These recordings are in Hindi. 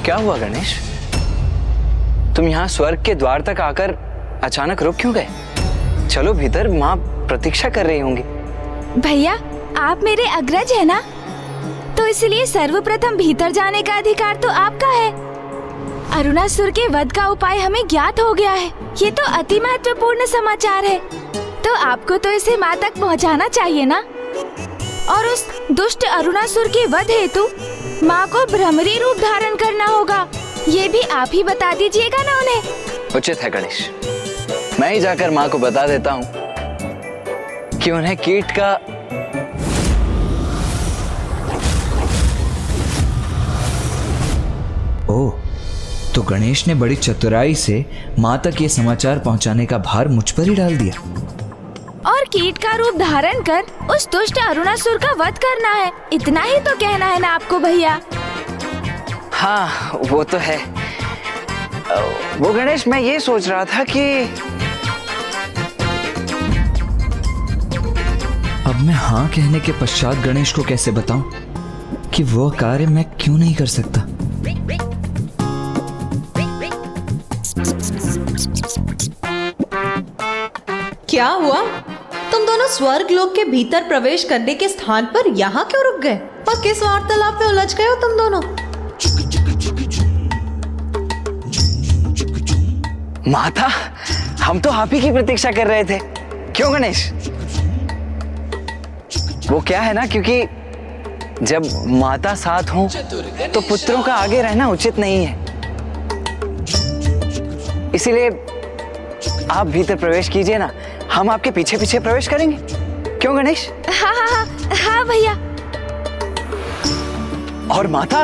क्या हुआ गणेश? तुम यहाँ स्वर्ग के द्वार तक आकर अचानक रुक क्यों गए? चलो भीतर, माँ प्रतीक्षा कर रही होंगी। भैया, आप मेरे अग्रज है ना, तो इसलिए सर्वप्रथम भीतर जाने का अधिकार तो आपका है। अरुणासुर के वध का उपाय हमें ज्ञात हो गया है। ये तो अति महत्वपूर्ण समाचार है, तो आपको तो इसे माँ तक पहुँचाना चाहिए ना। और उस दुष्ट अरुणासुर के वध हेतु माँ को भ्रमरी रूप धारण करना होगा, ये भी आप ही बता दीजिएगा ना उन्हें। उचित है गणेश, मैं ही जाकर माँ को बता देता हूँ कि उन्हें कीट का ओह, तो गणेश ने बड़ी चतुराई से माँ तक ये समाचार पहुँचाने का भार मुझ पर ही डाल दिया। और कीट का रूप धारण कर उस दुष्ट अरुणासुर का वध करना है, इतना ही तो कहना है ना आपको भैया। हाँ, वो तो है। वो गणेश, मैं ये सोच रहा था कि अब मैं हाँ कहने के पश्चात गणेश को कैसे बताऊं कि वो कार्य मैं क्यों नहीं कर सकता। क्या हुआ? तुम दोनों स्वर्ग लोक के भीतर प्रवेश करने के स्थान पर यहाँ क्यों रुक गए और किस वार्तालाप में उलझ गए हो तुम दोनों? माता, हम तो आप ही की प्रतीक्षा कर रहे थे। क्यों गणेश? वो क्या है ना, क्योंकि जब माता साथ हो तो पुत्रों का आगे रहना उचित नहीं है, इसीलिए आप भीतर प्रवेश कीजिए ना, हम आपके पीछे पीछे प्रवेश करेंगे। क्यों गणेश? हाँ हाँ हाँ हाँ भैया। और माता,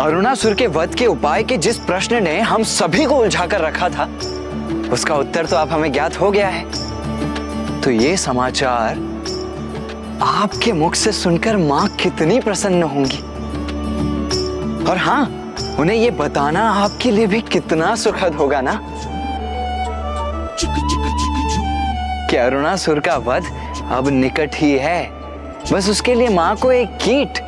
अरुणासुर के वध के उपाय के जिस प्रश्न ने हम सभी को उलझा कर रखा था, उसका उत्तर तो अब हमें ज्ञात हो गया है। तो ये समाचार आपके मुख से सुनकर माँ कितनी प्रसन्न होंगी। और हाँ, उन्हें ये बताना आपके लिए भी कितना सुखद होगा ना कि अरुणासुर का वध अब निकट ही है। बस उसके लिए माँ को एक कीट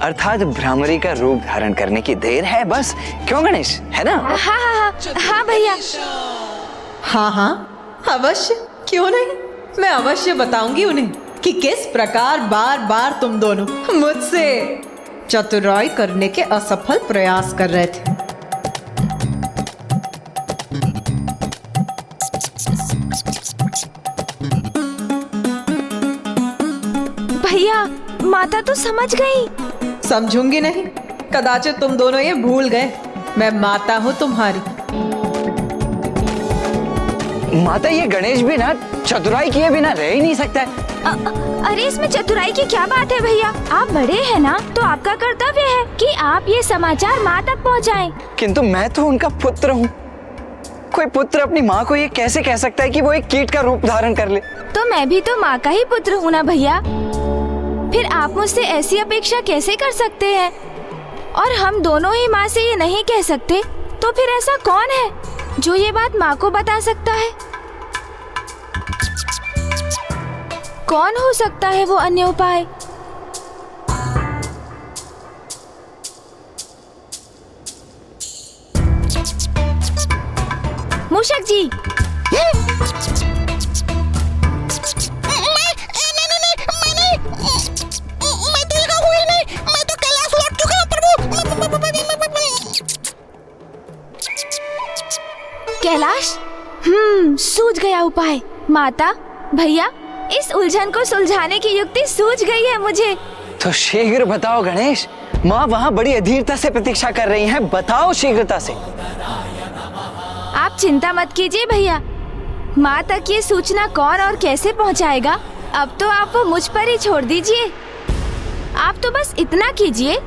अर्थात भ्रामरी का रूप धारण करने की देर है बस। क्यों गणेश, है ना? हाँ हाँ हाँ हाँ भैया। हाँ हाँ अवश्य, क्यों नहीं। मैं अवश्य बताऊंगी उन्हें कि किस प्रकार बार बार तुम दोनों मुझसे चतुराई करने के असफल प्रयास कर रहे थे। भैया, माता तो समझ गई। समझूंगी नहीं, कदाचित तुम दोनों ये भूल गए मैं माता हूँ तुम्हारी। माता, ये गणेश भी ना चतुराई किए बिना रह ही नहीं सकता है। अरे इसमें चतुराई की क्या बात है भैया, आप बड़े हैं ना, तो आपका कर्तव्य है कि आप ये समाचार माँ तक पहुँचाएं। किंतु मैं तो उनका पुत्र हूँ। कोई पुत्र अपनी माँ को ये कैसे कह सकता है कि वो एक कीट का रूप धारण कर ले? तो मैं भी तो माँ का ही पुत्र हूँ ना भैया, फिर आप मुझसे ऐसी अपेक्षा कैसे कर सकते हैं? और हम दोनों ही माँ से ये नहीं कह सकते, तो फिर ऐसा कौन है जो ये बात माँ को बता सकता है? कौन हो सकता है वो अन्य उपाय? मूषक जी। कैलाश, सूझ गया उपाय। माता, भैया, इस उलझन को सुलझाने की युक्ति सूझ गई है मुझे। तो शीघ्र बताओ गणेश, माँ वहाँ बड़ी अधीरता से प्रतीक्षा कर रही हैं, बताओ शीघ्रता से। आप चिंता मत कीजिए भैया, माँ तक ये सूचना कौन और कैसे पहुँचाएगा, अब तो आप वो मुझ पर ही छोड़ दीजिए। आप तो बस इतना कीजिए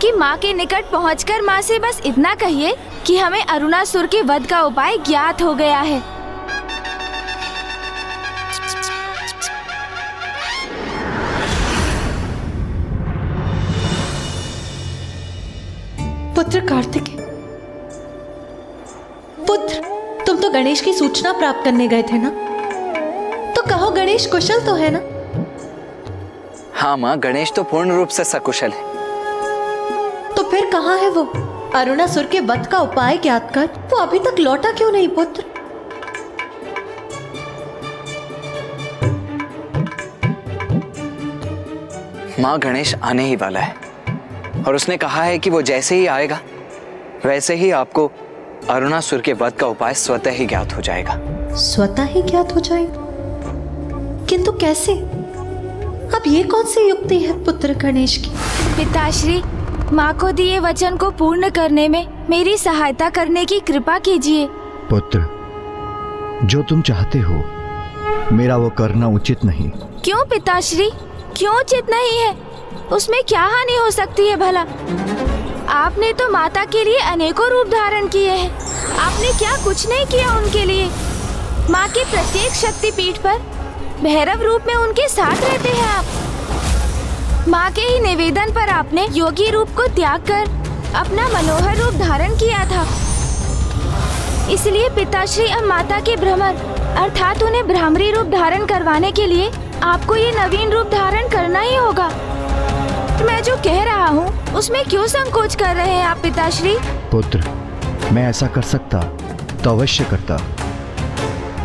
कि माँ के निकट पहुँचकर माँ से बस इतना कहिए कि हमें अरुणासुर के वध का उपाय ज्ञात हो गया है। पुत्र कार्तिकेय, पुत्र, तुम तो गणेश की सूचना प्राप्त करने गए थे ना, तो कहो गणेश कुशल तो है ना? हाँ माँ, गणेश तो पूर्ण रूप से सकुशल है। तो फिर कहाँ है वो? अरुणासुर के वध का उपाय ज्ञात कर वो अभी तक लौटा क्यों नहीं पुत्र? माँ, गणेश आने ही वाला है और उसने कहा है कि वो जैसे ही आएगा वैसे ही आपको अरुणासुर के वध का उपाय स्वतः ही ज्ञात हो जाएगा। स्वतः ही ज्ञात हो जाएगा? किंतु कैसे? अब ये कौन सी युक्ति है पुत्र गणेश की? पिताश्री, माँ को दिए वचन को पूर्ण करने में मेरी सहायता करने की कृपा कीजिए। पुत्र, जो तुम चाहते हो मेरा वो करना उचित नहीं। क्यों पिताश्री, क्यों उचित नहीं है? उसमें क्या हानि हो सकती है भला? आपने तो माता के लिए अनेकों रूप धारण किए हैं। आपने क्या कुछ नहीं किया उनके लिए? माँ के प्रत्येक शक्तिपीठ पर भैरव रूप में उनके साथ रहते हैं आप। माँ के ही निवेदन पर आपने योगी रूप को त्याग कर अपना मनोहर रूप धारण किया था। इसलिए पिताश्री अब माता के भ्रमर अर्थात उन्हें भ्रामरी रूप धारण करवाने के लिए आपको ये नवीन रूप धारण करना ही होगा। मैं जो कह रहा हूँ उसमें क्यों संकोच कर रहे हैं आप पिताश्री? पुत्र, मैं ऐसा कर सकता तो अवश्य करता,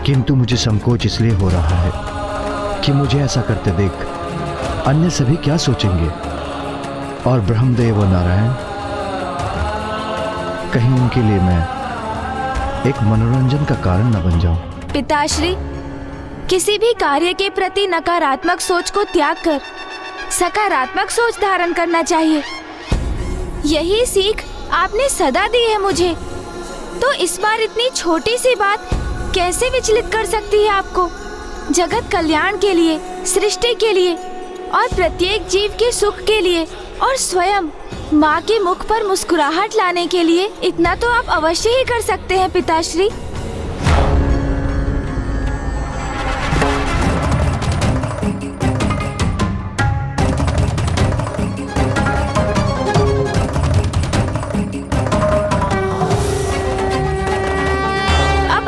किंतु मुझे संकोच इसलिए हो रहा है कि मुझे ऐसा करते देख अन्य सभी क्या सोचेंगे, और ब्रह्मदेव और नारायण, कहीं उनके लिए मैं एक मनोरंजन का कारण न बन जाऊं। पिताश्री, किसी भी कार्य के प्रति नकारात्मक सोच को त्याग कर सकारात्मक सोच धारण करना चाहिए। यही सीख आपने सदा दी है मुझे, तो इस बार इतनी छोटी सी बात कैसे विचलित कर सकती है आपको? जगत कल्याण के लिए, सृष्टि के लिए और प्रत्येक जीव के सुख के लिए और स्वयं माँ के मुख पर मुस्कुराहट लाने के लिए इतना तो आप अवश्य ही कर सकते हैं पिताश्री।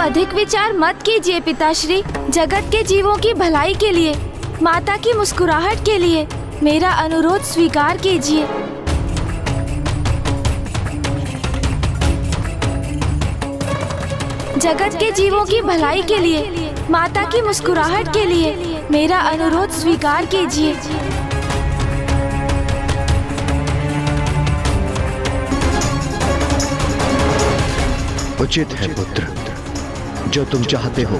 अधिक विचार मत कीजिए पिताश्री। जगत के जीवों की भलाई के लिए, माता की मुस्कुराहट के लिए मेरा अनुरोध स्वीकार कीजिए। जगत के जीवों की भलाई के लिए, माता की मुस्कुराहट के लिए मेरा अनुरोध स्वीकार कीजिए। उचित है पुत्र, जो तुम चाहते हो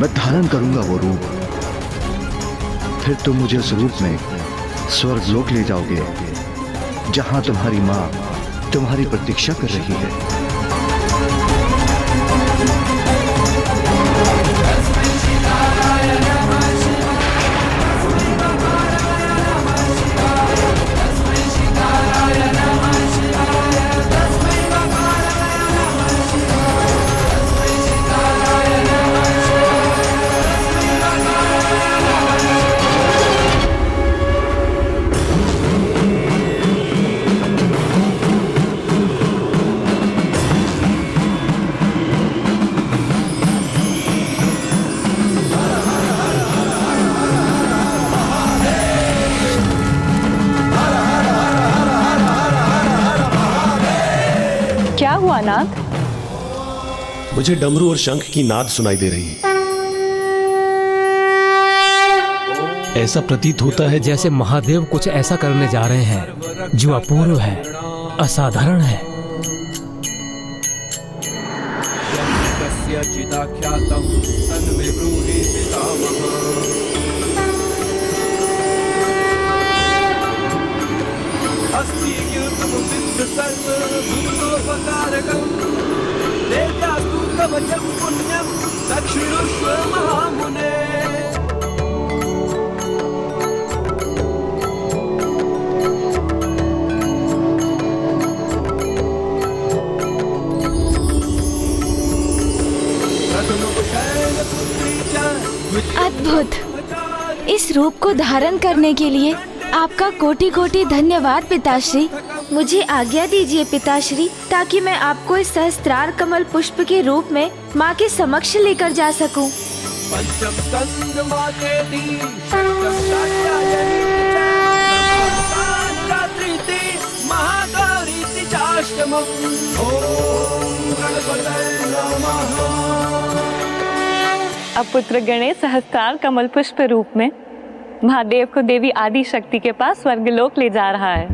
मैं धारण करूंगा वो रूप। फिर तुम मुझे उस रूप में स्वर्ग लोक ले जाओगे, जहां तुम्हारी माँ तुम्हारी प्रतीक्षा कर रही है। क्या हुआ नाथ? मुझे डमरू और शंख की नाद सुनाई दे रही है। ऐसा प्रतीत होता है जैसे महादेव कुछ ऐसा करने जा रहे हैं जो अपूर्व है, असाधारण है। अद्भुत! इस रूप को धारण करने के लिए आपका कोटि कोटि धन्यवाद पिताश्री। मुझे आज्ञा दीजिए पिताश्री, ताकि मैं आपको इस सहस्त्रार कमल पुष्प के रूप में माँ के समक्ष लेकर जा सकूं। अब पुत्र गणेश सहस्त्रार कमल पुष्प रूप में महादेव को देवी आदि शक्ति के पास स्वर्गलोक ले जा रहा है।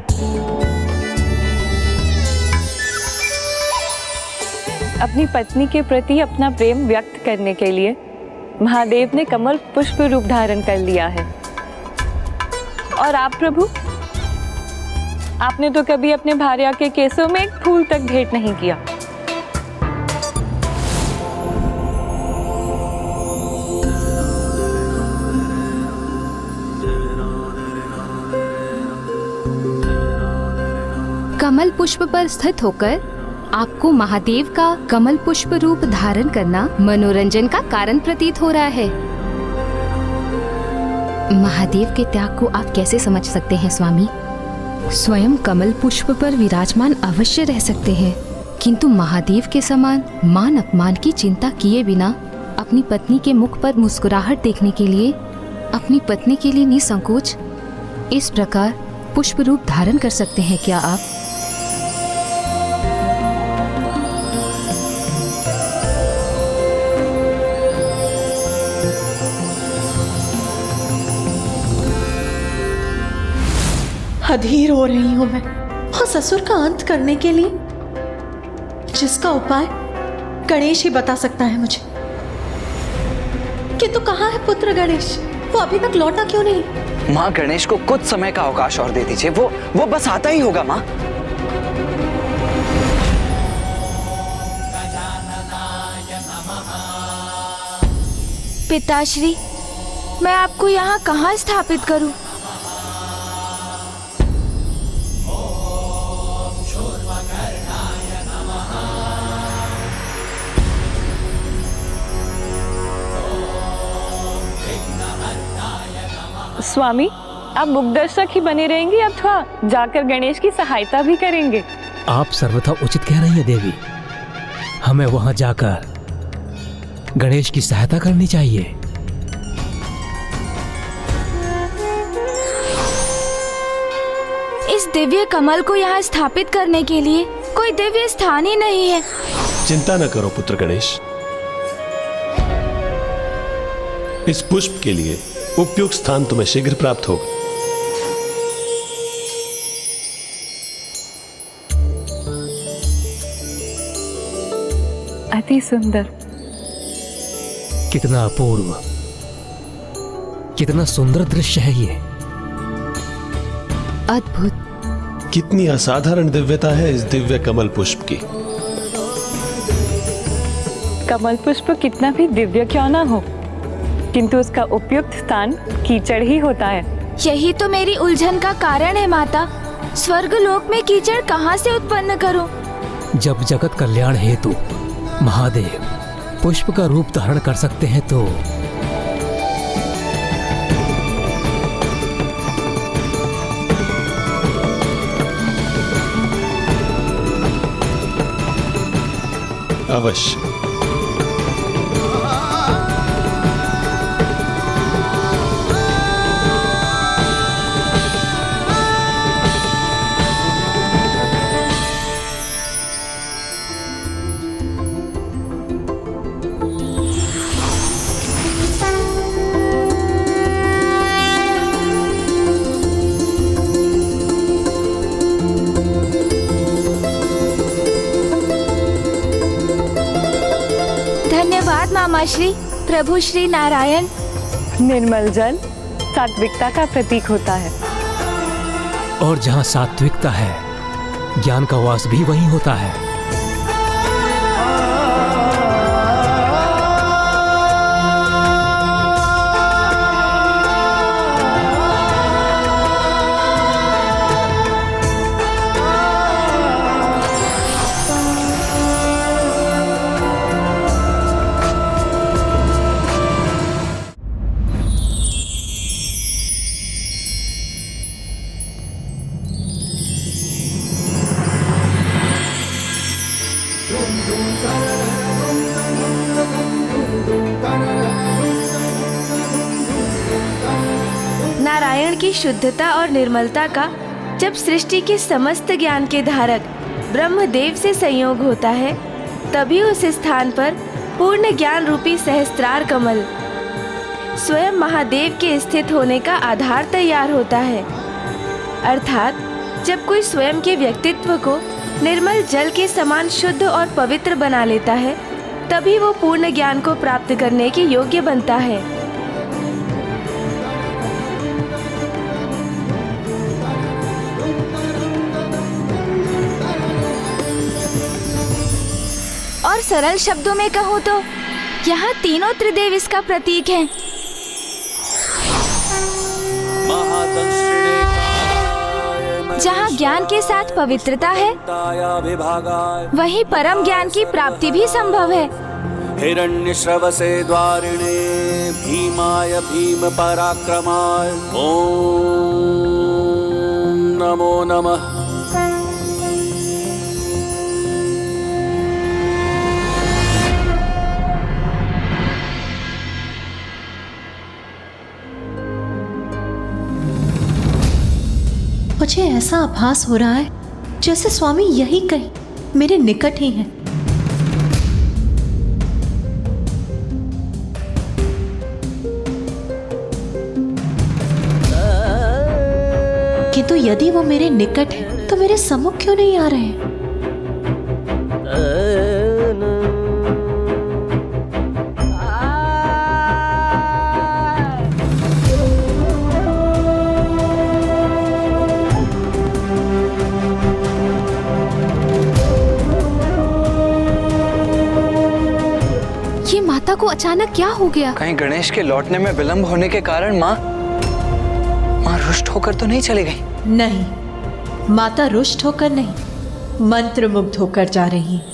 अपनी पत्नी के प्रति अपना प्रेम व्यक्त करने के लिए महादेव ने कमल पुष्प रूप धारण कर लिया है। और आप प्रभु, आपने तो कभी अपने भार्या के केसों में एक फूल तक भेंट नहीं किया। कमल पुष्प पर स्थित होकर आपको महादेव का कमल पुष्प रूप धारण करना मनोरंजन का कारण प्रतीत हो रहा है। महादेव के त्याग को आप कैसे समझ सकते हैं स्वामी? स्वयं कमल पुष्प पर विराजमान अवश्य रह सकते हैं, किंतु महादेव के समान मान अपमान की चिंता किए बिना अपनी पत्नी के मुख पर मुस्कुराहट देखने के लिए, अपनी पत्नी के लिए निसंकोच इस प्रकार पुष्प रूप धारण कर सकते हैं क्या आप? अधीर हो रही हूं मैं उस असुर का अंत करने के लिए, जिसका उपाय गणेश ही बता सकता है मुझे। किंतु कहाँ है पुत्र गणेश? वो अभी तक लौटा क्यों नहीं? माँ, गणेश को कुछ समय का अवकाश और दे दीजिए, वो बस आता ही होगा माँ। पिताश्री, मैं आपको यहाँ कहाँ स्थापित करूं? स्वामी, आप मुखदर्शक ही बने रहेंगे अथवा जाकर गणेश की सहायता भी करेंगे? आप सर्वथा उचित कह रही है देवी। हमें वहां जाकर गणेश की सहायता करनी चाहिए। इस दिव्य कमल को यहाँ स्थापित करने के लिए कोई दिव्य स्थान ही नहीं है। चिंता न करो पुत्र गणेश, इस पुष्प के लिए उपयुक्त स्थान तुम्हें शीघ्र प्राप्त होगा। अति सुंदर, कितना अपूर्व, कितना सुंदर दृश्य है ये। अद्भुत। कितनी असाधारण दिव्यता है इस दिव्य कमल पुष्प की। कमल पुष्प कितना भी दिव्य क्यों ना हो, किंतु उसका उपयुक्त स्थान कीचड़ ही होता है। यही तो मेरी उलझन का कारण है माता। स्वर्गलोक में कीचड़ कहाँ से उत्पन्न करूं? जब जगत कल्याण हेतु महादेव पुष्प का रूप धारण कर सकते हैं तो अवश्य। धन्यवाद मामा श्री। प्रभु श्री नारायण। निर्मल जल सात्विकता का प्रतीक होता है, और जहाँ सात्विकता है, ज्ञान का वास भी वहीं होता है। नारायण की शुद्धता और निर्मलता का जब सृष्टि के समस्त ज्ञान के धारक ब्रह्मदेव से संयोग होता है, तभी उस स्थान पर पूर्ण ज्ञान रूपी सहस्त्रार कमल स्वयं महादेव के स्थित होने का आधार तैयार होता है। अर्थात जब कोई स्वयं के व्यक्तित्व को निर्मल जल के समान शुद्ध और पवित्र बना लेता है, तभी वो पूर्ण ज्ञान को प्राप्त करने के योग्य बनता है। और सरल शब्दों में कहूँ तो यहाँ तीनों त्रिदेव इसका प्रतीक हैं। जहाँ ज्ञान के साथ पवित्रता है, वहीं परम ज्ञान की प्राप्ति भी संभव है। हिरण्यश्रवसे द्वारिणे भीमाय भीम पराक्रमाय ओम नमो नमः। मुझे ऐसा आभास हो रहा है जैसे स्वामी यही कहीं मेरे निकट ही हैं। किंतु यदि वो मेरे निकट है तो मेरे सम्मुख क्यों नहीं आ रहे हैं? माता को अचानक क्या हो गया? कहीं गणेश के लौटने में विलंब होने के कारण माँ रुष्ट होकर तो नहीं चली गई? नहीं, माता रुष्ट होकर नहीं, मंत्रमुग्ध होकर जा रही है।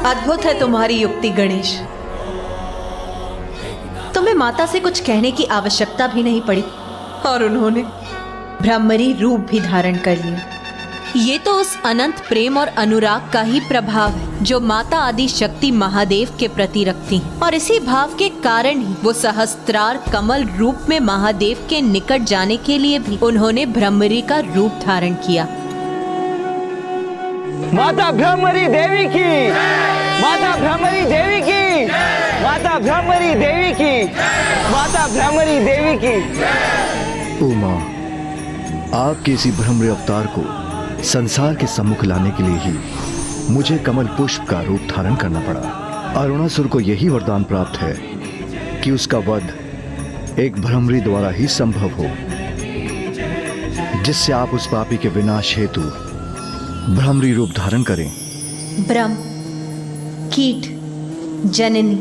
अद्भुत है तुम्हारी युक्ति गणेश। तुम्हें माता से कुछ कहने की आवश्यकता भी नहीं पड़ी और उन्होंने ब्रह्मरी रूप भी धारण कर लिया। ये तो उस अनंत प्रेम और अनुराग का ही प्रभाव है जो माता आदि शक्ति महादेव के प्रति रखती हैं। और इसी भाव के कारण ही वो सहस्त्रार कमल रूप में महादेव के निकट जाने के लिए भी उन्होंने ब्रह्मरी का रूप धारण किया। माता ब्रह्मरी देवी की, माता ब्रह्मरी देवी की, माता ब्रह्मरी देवी की, माता ब्रह्मरी देवी की। उमा, आपके इसी ब्रह्मरी अवतार को संसार के सम्मुख लाने के लिए ही मुझे कमल पुष्प का रूप धारण करना पड़ा। अरुणासुर को यही वरदान प्राप्त है कि उसका वध एक भ्रमरी द्वारा ही संभव हो, जिससे आप उस पापी के विनाश हेतु भ्रमरी रूप धारण करें। ब्रह्म, कीट, जननी,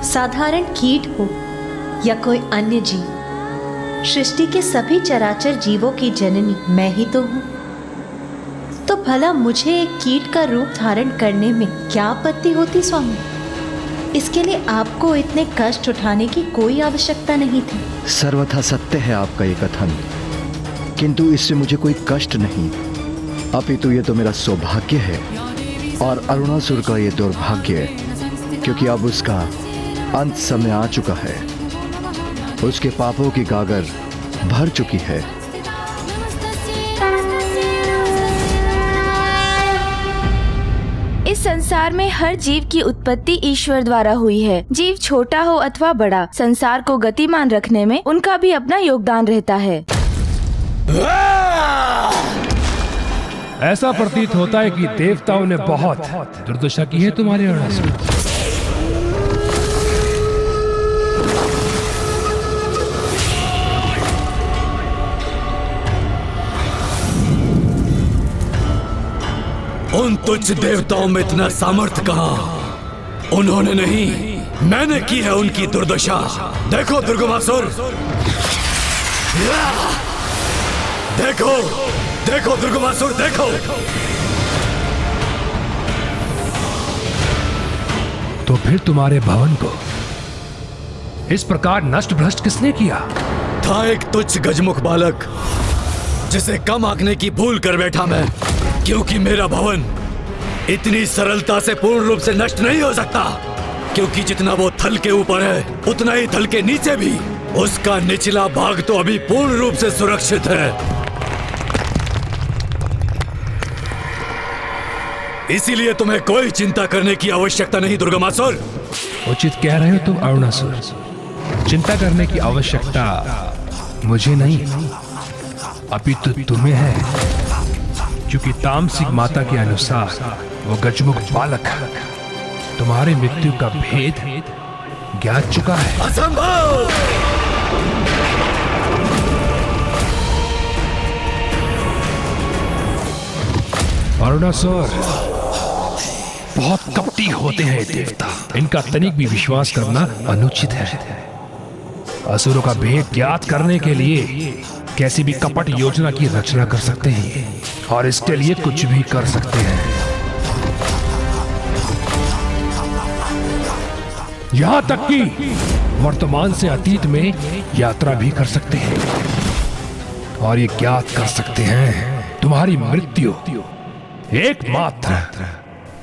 साधारण कीट हो या कोई अन्य जीव, सृष्टि के सभी चराचर जीवों की जननी मैं ही तो हूं। तो भला मुझे एक कीट का रूप धारण करने में क्या आपत्ति होती स्वामी? इसके लिए आपको इतने कष्ट उठाने की कोई आवश्यकता नहीं थी। सर्वथा सत्य है आपका ये कथन, किंतु इससे मुझे कोई कष्ट नहीं, अपितु ये तो मेरा सौभाग्य है और अरुणासुर का ये दुर्भाग्य, क्योंकि अब उसका अंत समय आ चुका है। उसके पापों की गागर भर चुकी है। इस संसार में हर जीव की उत्पत्ति ईश्वर द्वारा हुई है। जीव छोटा हो अथवा बड़ा, संसार को गतिमान रखने में उनका भी अपना योगदान रहता है। ऐसा प्रतीत होता है कि देवताओं ने बहुत दुर्दशा की है तुम्हारे अरुणासुर। उन तुच्छ देवताओं में इतना सामर्थ्य कहां? उन्होंने नहीं, मैंने की है उनकी दुर्दशा। देखो दुर्गमासुर, देखो देखो दुर्गमासुर, देखो। तो फिर तुम्हारे भवन को इस प्रकार नष्ट भ्रष्ट किसने किया? था एक तुच्छ गजमुख बालक, जिसे कम आंकने की भूल कर बैठा मैं, क्योंकि मेरा भवन इतनी सरलता से पूर्ण रूप से नष्ट नहीं हो सकता, क्योंकि जितना वो थल के ऊपर है उतना ही थल के नीचे भी उसका निचला भाग तो अभी पूर्ण रूप से सुरक्षित है। इसीलिए तुम्हें कोई चिंता करने की आवश्यकता नहीं दुर्गमासुर। उचित कह रहे हो तुम अरुणासुर, चिंता करने की आवश्यकता मुझे नहीं, अपितु तुम्हें है, क्योंकि तामसिक माता के अनुसार वो गजमुख बालक तुम्हारे मृत्यु का भेद ज्ञात चुका है। असंभव! अरुणासुर, बहुत कपटी होते हैं देवता, इनका तनिक भी विश्वास करना अनुचित है। असुरों का भेद ज्ञात करने के लिए कैसी भी कपट योजना की रचना कर सकते हैं और इसके लिए कुछ भी कर सकते हैं। यहां तक कि वर्तमान से अतीत में यात्रा भी कर सकते हैं और ये ज्ञात कर सकते हैं तुम्हारी मृत्यु एकमात्र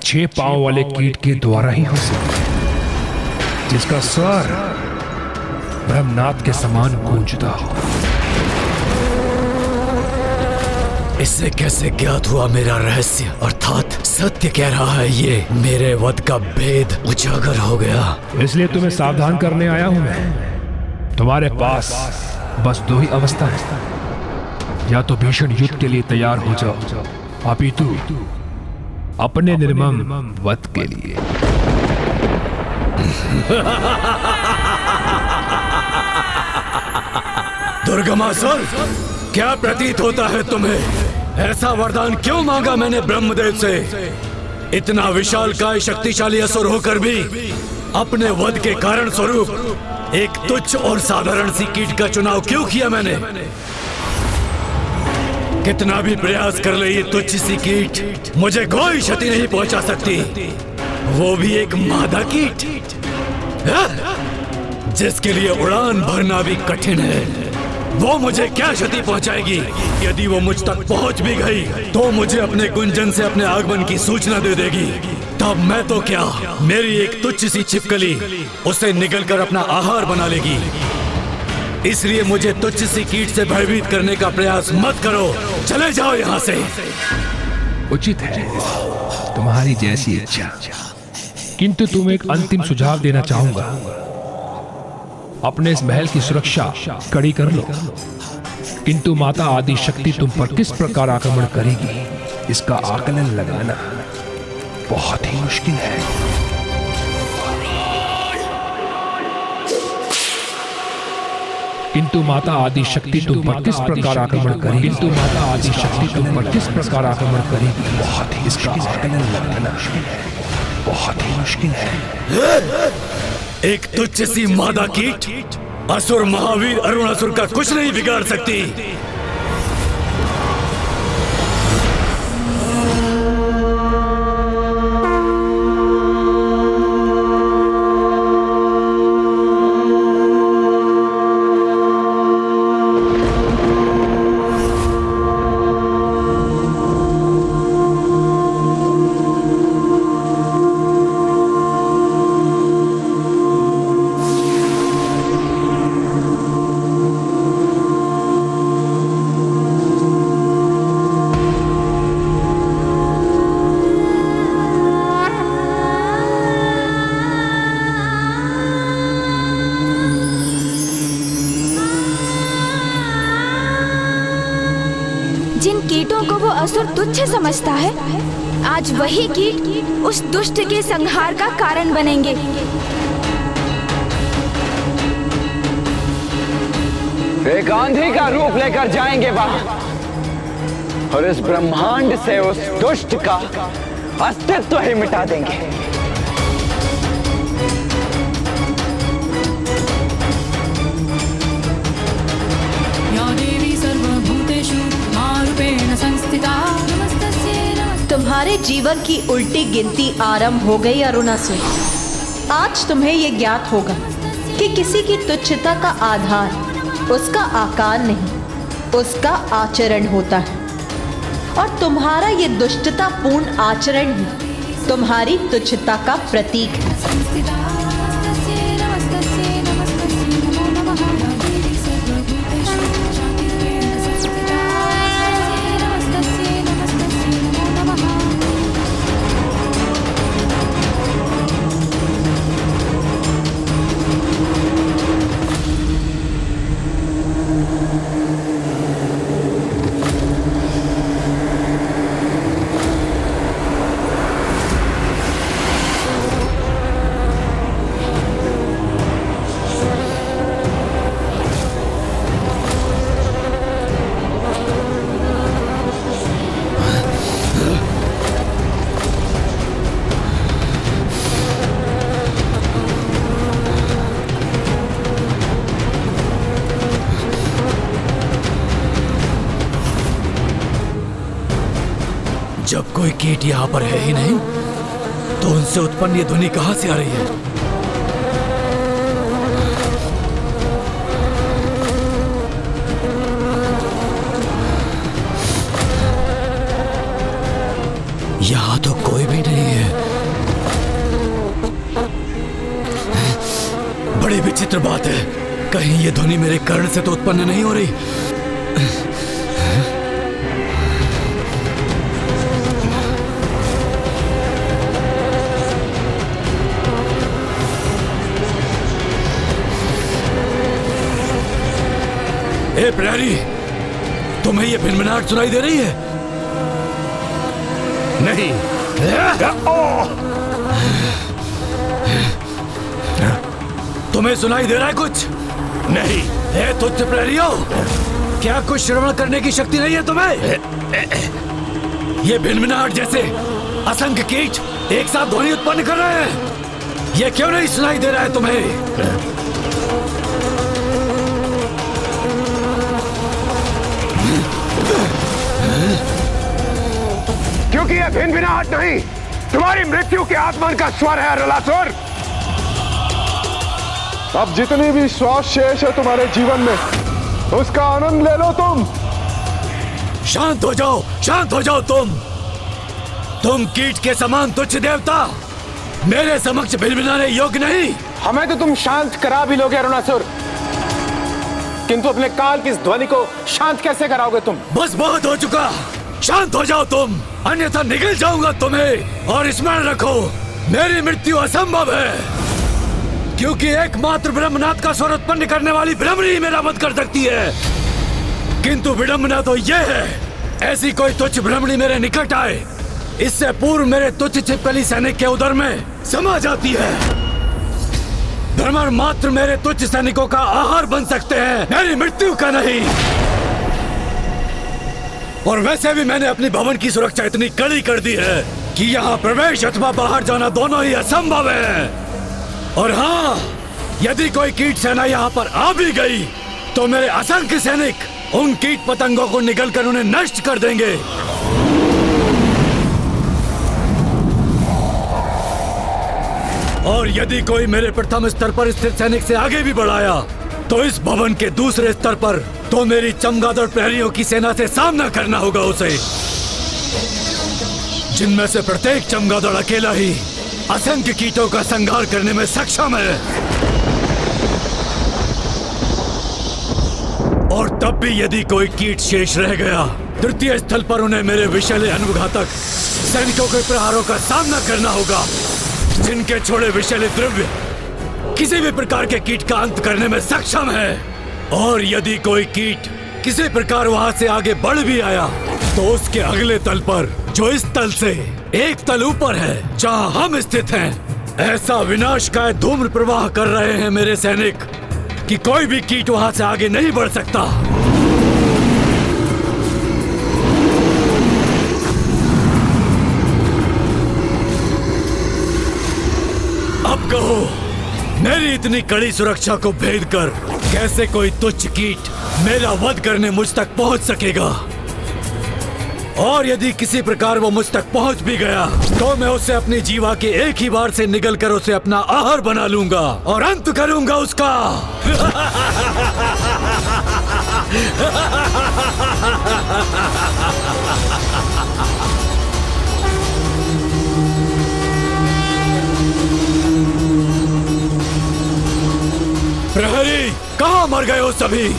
6 पांव वाले कीट के द्वारा ही हो सकती है, जिसका स्वर ब्रह्मनाद के समान गूंजता हो। इससे कैसे ज्ञात हुआ मेरा रहस्य, अर्थात सत्य कह रहा है ये, मेरे वध का भेद उजागर हो गया। इसलिए तुम्हें सावधान करने आया हूं मैं। तुम्हारे पास बस 2 ही अवस्था है, या तो भीषण युद्ध के लिए तैयार हो जाओ, अपितु अपने निर्मम वध के लिए। दुर्गमासुर, क्या प्रतीत होता है तुम्हें? ऐसा वरदान क्यों मांगा मैंने ब्रह्मदेव से? इतना विशालकाय शक्तिशाली असुर होकर भी अपने वध के कारण स्वरूप एक तुच्छ और साधारण सी कीट का चुनाव क्यों किया मैंने? कितना भी प्रयास कर ले ये तुच्छ सी कीट मुझे कोई क्षति नहीं पहुंचा सकती, वो भी एक मादा कीट जिसके लिए उड़ान भरना भी कठिन है। वो मुझे क्या क्षति पहुंचाएगी? यदि वो मुझ तक पहुंच भी गई तो मुझे अपने गुंजन से अपने आगमन की सूचना दे देगी। तब मैं तो क्या, मेरी एक तुच्छ सी छिपकली उसे निगलकर अपना आहार बना लेगी। इसलिए मुझे तुच्छ सी कीट से भयभीत करने का प्रयास मत करो, चले जाओ यहाँ से। उचित है, तुम्हारी जैसी इच्छा, किंतु तुम एक अंतिम सुझाव देना चाहूंगा। अपने इस महल की सुरक्षा कड़ी कर लो, किंतु माता आदि शक्ति तुम पर किस प्रकार आक्रमण करेगी इसका आकलन लगाना बहुत ही मुश्किल है। किंतु माता आदि शक्ति तुम पर किस प्रकार आक्रमण करेगी, किंतु माता आदि शक्ति तुम पर किस प्रकार आक्रमण करेगी बहुत ही, इसका आकलन लगाना बहुत ही मुश्किल है। एक तुच्छ सी मादा कीट असुर महावीर अरुणासुर का कुछ नहीं बिगाड़ सकती। जिन कीटों को वो असुर तुच्छ समझता है, आज वही कीट उस दुष्ट के संहार का कारण बनेंगे। एक आंधी का रूप लेकर जाएंगे वहां और इस ब्रह्मांड से उस दुष्ट का अस्तित्व ही मिटा देंगे। तुम्हारे जीवन की उल्टी गिनती आरंभ हो गई अरुणासुर। आज तुम्हें यह ज्ञात होगा कि किसी की तुच्छता का आधार उसका आकार नहीं, उसका आचरण होता है। और तुम्हारा ये दुष्टतापूर्ण आचरण ही तुम्हारी तुच्छता का प्रतीक है। जब कोई कीट यहाँ पर है ही नहीं तो उनसे उत्पन्न ये ध्वनि कहां से आ रही है? यहाँ तो कोई भी नहीं है। बड़ी विचित्र बात है, कहीं ये ध्वनि मेरे कर्ण से तो उत्पन्न नहीं हो रही। ए प्रहरी, तुम्हें ये भिनभिनाहट सुनाई दे रही है? नहीं। तुम्हें सुनाई दे रहा है कुछ? नहीं। ए तुच्छ प्रहरियों, क्या कुछ श्रवण करने की शक्ति नहीं है तुम्हें? ये भिनभिनाहट जैसे असंख्य कीट एक साथ ध्वनि उत्पन्न कर रहे हैं, ये क्यों नहीं सुनाई दे रहा है तुम्हें? भिनभिनाहट नहीं, तुम्हारी मृत्यु के आगमन का स्वर है अरुणासुर। अब जितनी भी श्वास शेष है तुम्हारे जीवन में, उसका आनंद ले लो तुम। शांत हो जाओ, शांत हो जाओ तुम कीट के समान तुच्छ देवता, मेरे समक्ष भिनभिनाने योग्य नहीं। हमें तो तुम शांत करा भी लोगे अरुणासुर, किंतु अपने काल की इस ध्वनि को शांत कैसे कराओगे तुम? बस बहुत हो चुका, शांत हो जाओ तुम, अन्यथा निगल जाऊंगा तुम्हें। और स्मरण रखो, मेरी मृत्यु असंभव है, क्योंकि एकमात्र ब्रह्मनाथ का स्वर उत्पन्न करने वाली ब्रह्मणी ही मेरा वध कर सकती है। किंतु विडंबना तो यह है, ऐसी कोई तुच्छ ब्रह्मणी मेरे निकट आए, इससे पूर्व मेरे तुच्छ छिपकली सैनिक के उदर में समा जाती है। भ्रमर मात्र मेरे तुच्छ सैनिकों का आहार बन सकते हैं, मेरी मृत्यु का नहीं। और वैसे भी मैंने अपनी भवन की सुरक्षा इतनी कड़ी कर दी है कि यहाँ प्रवेश अथवा बाहर जाना दोनों ही असंभव है। और हाँ, यदि कोई कीट सेना यहाँ पर आ भी गई तो मेरे असंख्य सैनिक उन कीट पतंगों को निगलकर उन्हें नष्ट कर देंगे। और यदि कोई मेरे प्रथम स्तर पर स्थित सैनिक से आगे भी बढ़ाया तो इस भवन के दूसरे स्तर पर तो मेरी चमगादड़ प्रहरियों की सेना से सामना करना होगा उसे, जिनमें से प्रत्येक चमगादड़ अकेला ही असंख्य कीटों का संहार करने में सक्षम है। और तब भी यदि कोई कीट शेष रह गया, तृतीय स्थल पर उन्हें मेरे विषैले अनुघातक सैनिकों के प्रहारों का सामना करना होगा, जिनके छोड़े विषैले द्रव्य किसी भी प्रकार के कीट का अंत करने में सक्षम है। और यदि कोई कीट किसी प्रकार वहां से आगे बढ़ भी आया तो उसके अगले तल पर, जो इस तल से एक तल ऊपर है जहां हम स्थित हैं, ऐसा विनाशकारी धूम्र प्रवाह कर रहे हैं मेरे सैनिक कि कोई भी कीट वहां से आगे नहीं बढ़ सकता। अब कहो, मेरी इतनी कड़ी सुरक्षा को भेद कर कैसे कोई तुच्छ कीट मेरा वध करने मुझ तक पहुंच सकेगा? और यदि किसी प्रकार वो मुझ तक पहुंच भी गया तो मैं उसे अपनी जीवा के एक ही बार से निगल कर उसे अपना आहार बना लूंगा और अंत करूंगा उसका। प्रहरी, कहाँ मर गए हो सभी?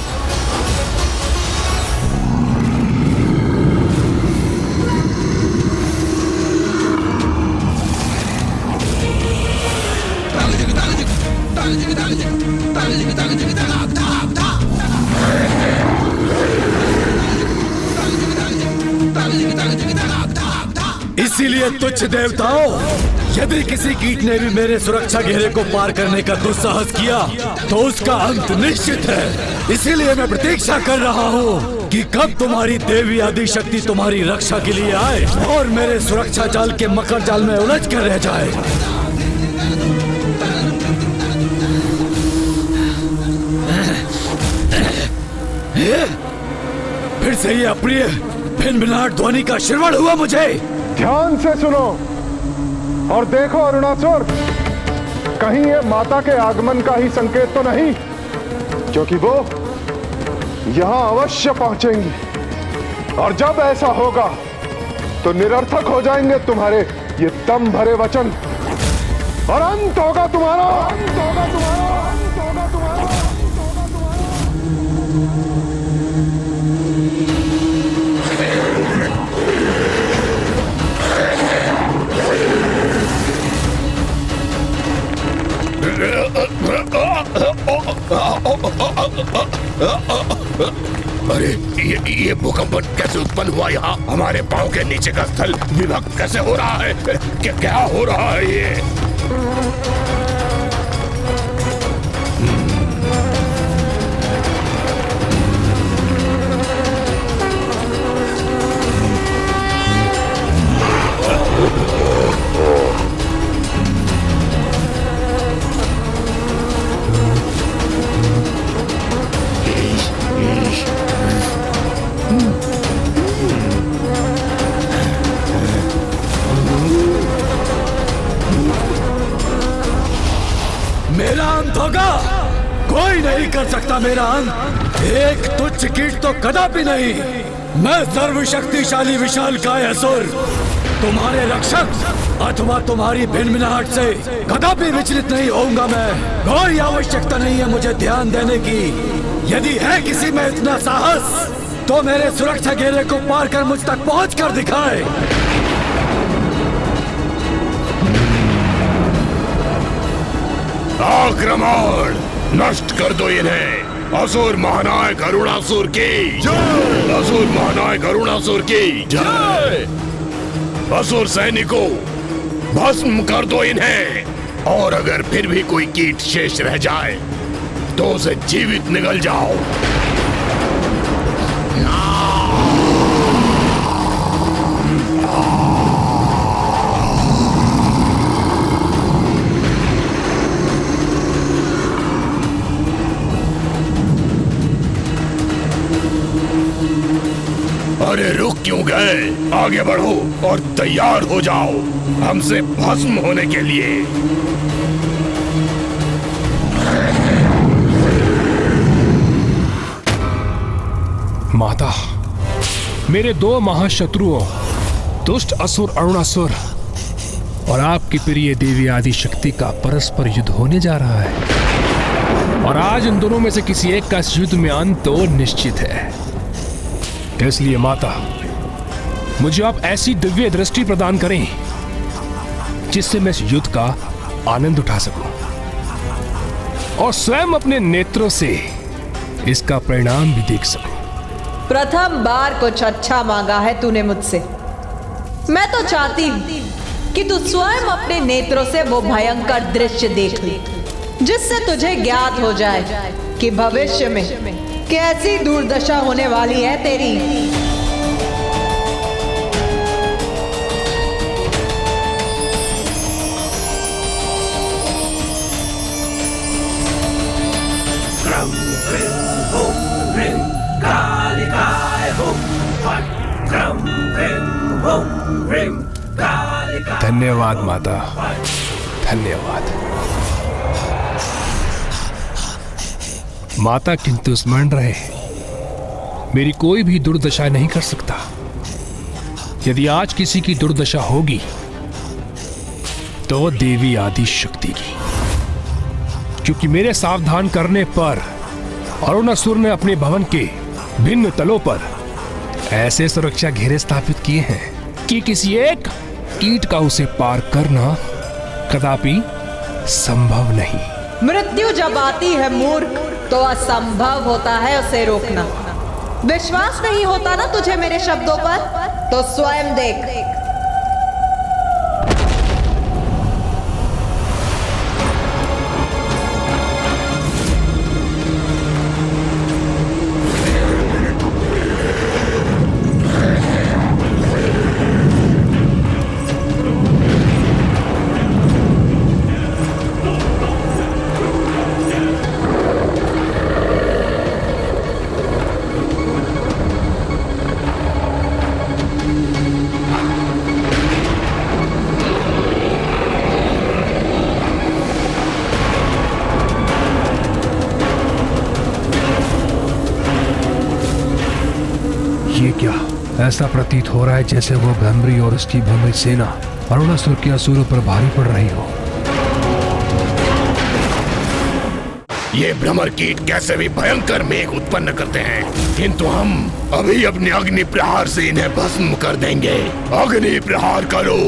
इसीलिए तुच्छ देवताओं, यदि किसी कीट ने भी मेरे सुरक्षा घेरे को पार करने का दुस्साहस किया तो उसका अंत निश्चित है। इसीलिए मैं प्रतीक्षा कर रहा हूँ कि कब तुम्हारी देवी आदि शक्ति तुम्हारी रक्षा के लिए आए और मेरे सुरक्षा जाल के मकर जाल में उलझ कर रह जाए। फिर से ये अप्रिय भिनभिनाहट ध्वनि का श्रवण हुआ मुझे। ध्यान से सुनो और देखो अरुणासुर, कहीं ये माता के आगमन का ही संकेत तो नहीं, क्योंकि वो यहां अवश्य पहुंचेंगी। और जब ऐसा होगा तो निरर्थक हो जाएंगे तुम्हारे ये दम भरे वचन और अंत होगा तुम्हारा, अंत होगा तुम्हारा, अंत होगा तुम्हारा। अरे ये भूकंपन कैसे उत्पन्न हुआ? यहाँ हमारे पांव के नीचे का स्थल विभक्त कैसे हो रहा है? क्या हो रहा है ये? नहीं कर सकता मेरा अंत। एक तुच्छ कीट तो कदापि नहीं। मैं सर्वशक्तिशाली विशालकाय असुर, तुम्हारे रक्षक अथवा तुम्हारी भिनभिनाहट से कदापि विचलित नहीं होऊंगा। मैं कोई आवश्यकता नहीं है मुझे ध्यान देने की। यदि है किसी में इतना साहस तो मेरे सुरक्षा घेरे को पार कर मुझ तक पहुंच कर दिखाए। आक्रमण! नष्ट कर दो इन्हें। असुर महानायक अरुणासुर की जय! असुर महानायक अरुणासुर की जय! असुर सैनिकों, भस्म कर दो इन्हें। और अगर फिर भी कोई कीट शेष रह जाए तो उसे जीवित निगल जाओ। अरे रुक क्यों गए? आगे बढ़ो और तैयार हो जाओ हमसे भस्म होने के लिए। माता, मेरे दो महाशत्रुओं दुष्ट असुर अरुणासुर और आपकी प्रिय देवी आदि शक्ति का परस्पर युद्ध होने जा रहा है। और आज इन दोनों में से किसी एक का इस युद्ध में अंत तो निश्चित है। इसलिए माता, मुझे आप ऐसी दिव्य दृष्टि प्रदान करें जिससे मैं इस युद्ध का आनंद उठा सकूं और स्वयं अपने नेत्रों से इसका परिणाम भी देख सकूं। प्रथम बार कुछ अच्छा मांगा है तूने मुझसे। मैं तो चाहती हूँ कि तू स्वयं अपने नेत्रों से वो भयंकर दृश्य देख ले, जिससे तुझे ज्ञात हो जाए कि भविष्य में कैसी दुर्दशा होने वाली है तेरी। धन्यवाद माता, धन्यवाद माता। किंतु स्मरण रहे, मेरी कोई भी दुर्दशा नहीं कर सकता। यदि आज किसी की दुर्दशा होगी तो देवी आदि शक्ति की, क्योंकि मेरे सावधान करने पर अरुणासुर ने अपने भवन के भिन्न तलों पर ऐसे सुरक्षा घेरे स्थापित किए हैं कि किसी एक कीट का उसे पार करना कदापि संभव नहीं। मृत्यु जब आती है मूर्ख तो असंभव होता है उसे रोकना। विश्वास नहीं होता ना तुझे मेरे शब्दों पर? तो स्वयं देख। ये क्या? ऐसा प्रतीत हो रहा है जैसे वो भ्रमरी और उसकी भ्रमरी सेना अरुणासुर के असुरों पर भारी पड़ रही हो। ये भ्रमर कीट कैसे भी भयंकर मेघ उत्पन्न करते हैं, किंतु हम अभी अपने अग्नि प्रहार से इन्हें भस्म कर देंगे। अग्नि प्रहार करो।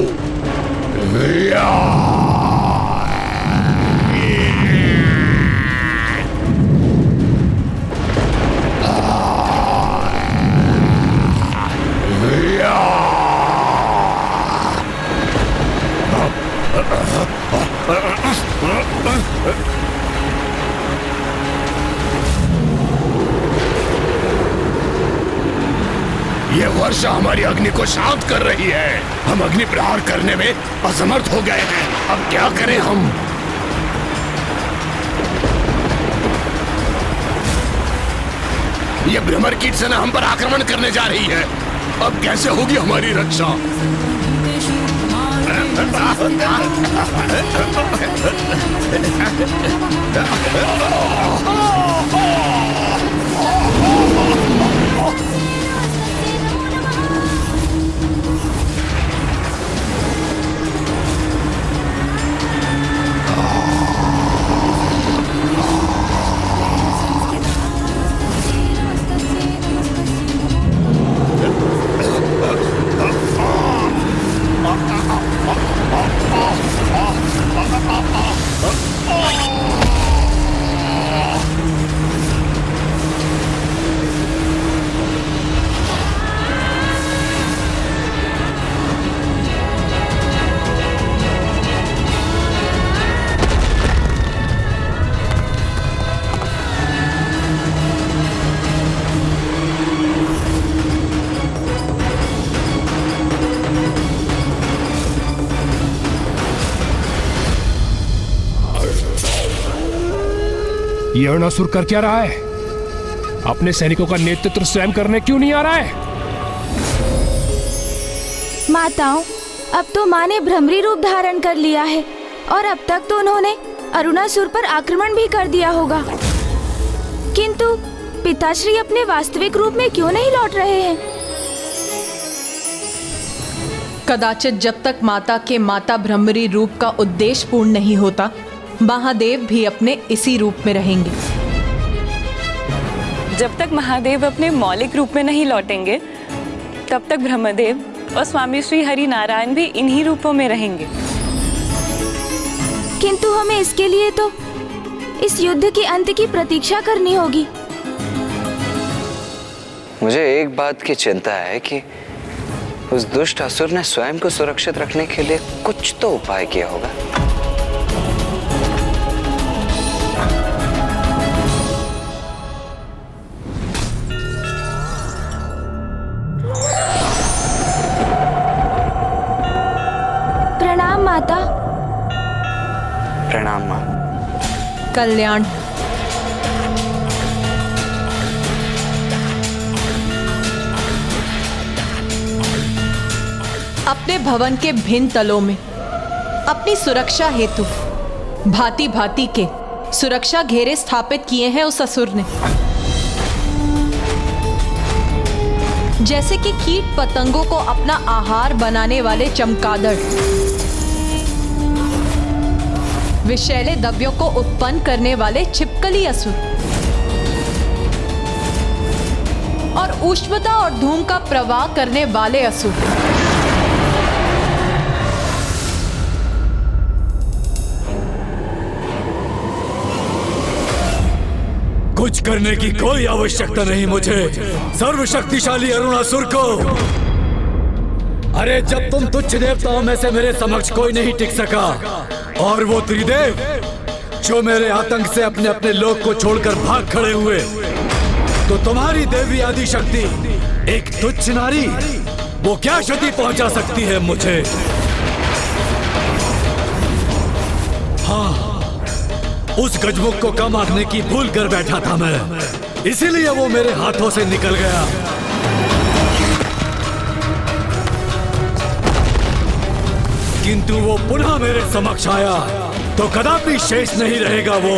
ये वर्षा हमारी अग्नि को शांत कर रही है। हम अग्नि प्रहार करने में असमर्थ हो गए हैं। अब क्या करें हम? ये भ्रमर कीट सेना हम पर आक्रमण करने जा रही है। अब कैसे होगी हमारी रक्षा? ये अरुणासुर कर क्या रहा है? अपने सैनिकों का नेतृत्व स्वयं करने क्यों नहीं आ रहा है? माताओं, अब तो माँ ने भ्रमरी रूप धारण कर लिया है और अब तक तो उन्होंने अरुणासुर पर आक्रमण भी कर दिया होगा, किंतु पिताश्री अपने वास्तविक रूप में क्यों नहीं लौट रहे हैं? कदाचित जब तक माता के माता भ्रमरी रूप का उद्देश्य पूर्ण नहीं होता, महादेव भी अपने इसी रूप में रहेंगे। जब तक महादेव अपने मौलिक रूप में नहीं लौटेंगे, तब तक ब्रह्मदेव और स्वामी श्री हरि नारायण भी इन्हीं रूपों में रहेंगे। किंतु हमें इसके लिए तो इस युद्ध के अंत की प्रतीक्षा करनी होगी। मुझे एक बात की चिंता है कि उस दुष्ट असुर ने स्वयं को सुरक्षित रखने के लिए कुछ तो उपाय किया होगा। प्रणाम माता। प्रणाम माँ। कल्याण। अपने भवन के भिन्न तलों में अपनी सुरक्षा हेतु भांति भांति के सुरक्षा घेरे स्थापित किए हैं उस असुर ने। जैसे कि कीट पतंगों को अपना आहार बनाने वाले चमगादड़, विषैले द्रव्यों को उत्पन्न करने वाले छिपकली असुर और ऊष्मता और धूम का प्रवाह करने वाले असुर। कुछ करने की कोई आवश्यकता नहीं मुझे सर्वशक्तिशाली अरुणासुर को। अरे जब तुम तुच्छ देवताओं में से मेरे समक्ष कोई नहीं टिक सका और वो त्रिदेव जो मेरे आतंक से अपने अपने लोक को छोड़कर भाग खड़े हुए, तो तुम्हारी देवी आदि शक्ति एक तुच्छ नारी वो क्या क्षति पहुंचा सकती है मुझे? हाँ, उस गजमुख को कम आंकने की भूल कर बैठा था मैं, इसीलिए वो मेरे हाथों से निकल गया। किंतु वो पुनः मेरे समक्ष आया तो कदापि शेष नहीं रहेगा वो।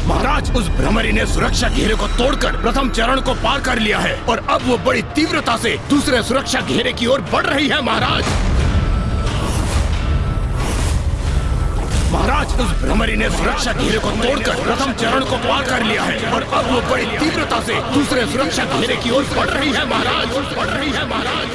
महाराज, उस भ्रमरी ने सुरक्षा घेरे को तोड़कर प्रथम चरण को पार कर लिया है और अब वो बड़ी तीव्रता से दूसरे सुरक्षा घेरे की ओर बढ़ रही है। महाराज, उस भ्रमरी ने सुरक्षा घेरे को तोड़कर प्रथम चरण को पार कर लिया है और अब वो बड़ी तीव्रता से दूसरे सुरक्षा घेरे की ओर बढ़ रही है। महाराज, बढ़ रही है। महाराज,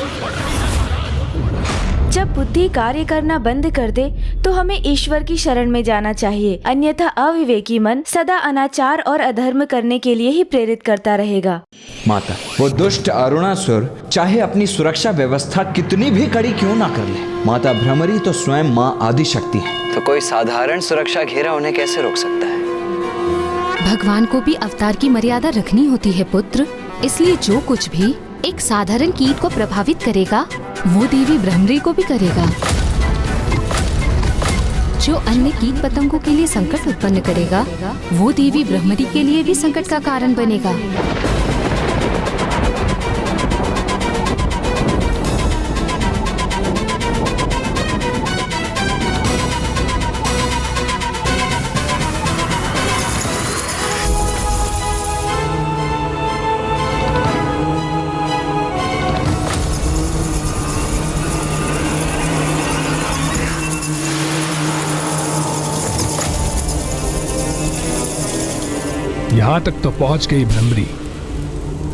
जब बुद्धि कार्य करना बंद कर दे तो हमें ईश्वर की शरण में जाना चाहिए, अन्यथा अविवेकी मन सदा अनाचार और अधर्म करने के लिए ही प्रेरित करता रहेगा। माता, वो दुष्ट अरुणासुर चाहे अपनी सुरक्षा व्यवस्था कितनी भी कड़ी क्यों ना कर ले, माता भ्रमरी तो स्वयं माँ आदि शक्ति है। तो कोई साधारण सुरक्षा घेरा उन्हें कैसे रोक सकता है? भगवान को भी अवतार की मर्यादा रखनी होती है पुत्र, इसलिए जो कुछ भी एक साधारण कीट को प्रभावित करेगा वो देवी भ्रमरी को भी करेगा। जो अन्य कीट पतंगों के लिए संकट उत्पन्न करेगा, वो देवी ब्रह्मरी के लिए भी संकट का कारण बनेगा। यहाँ तक तो पहुंच गई भ्रमरी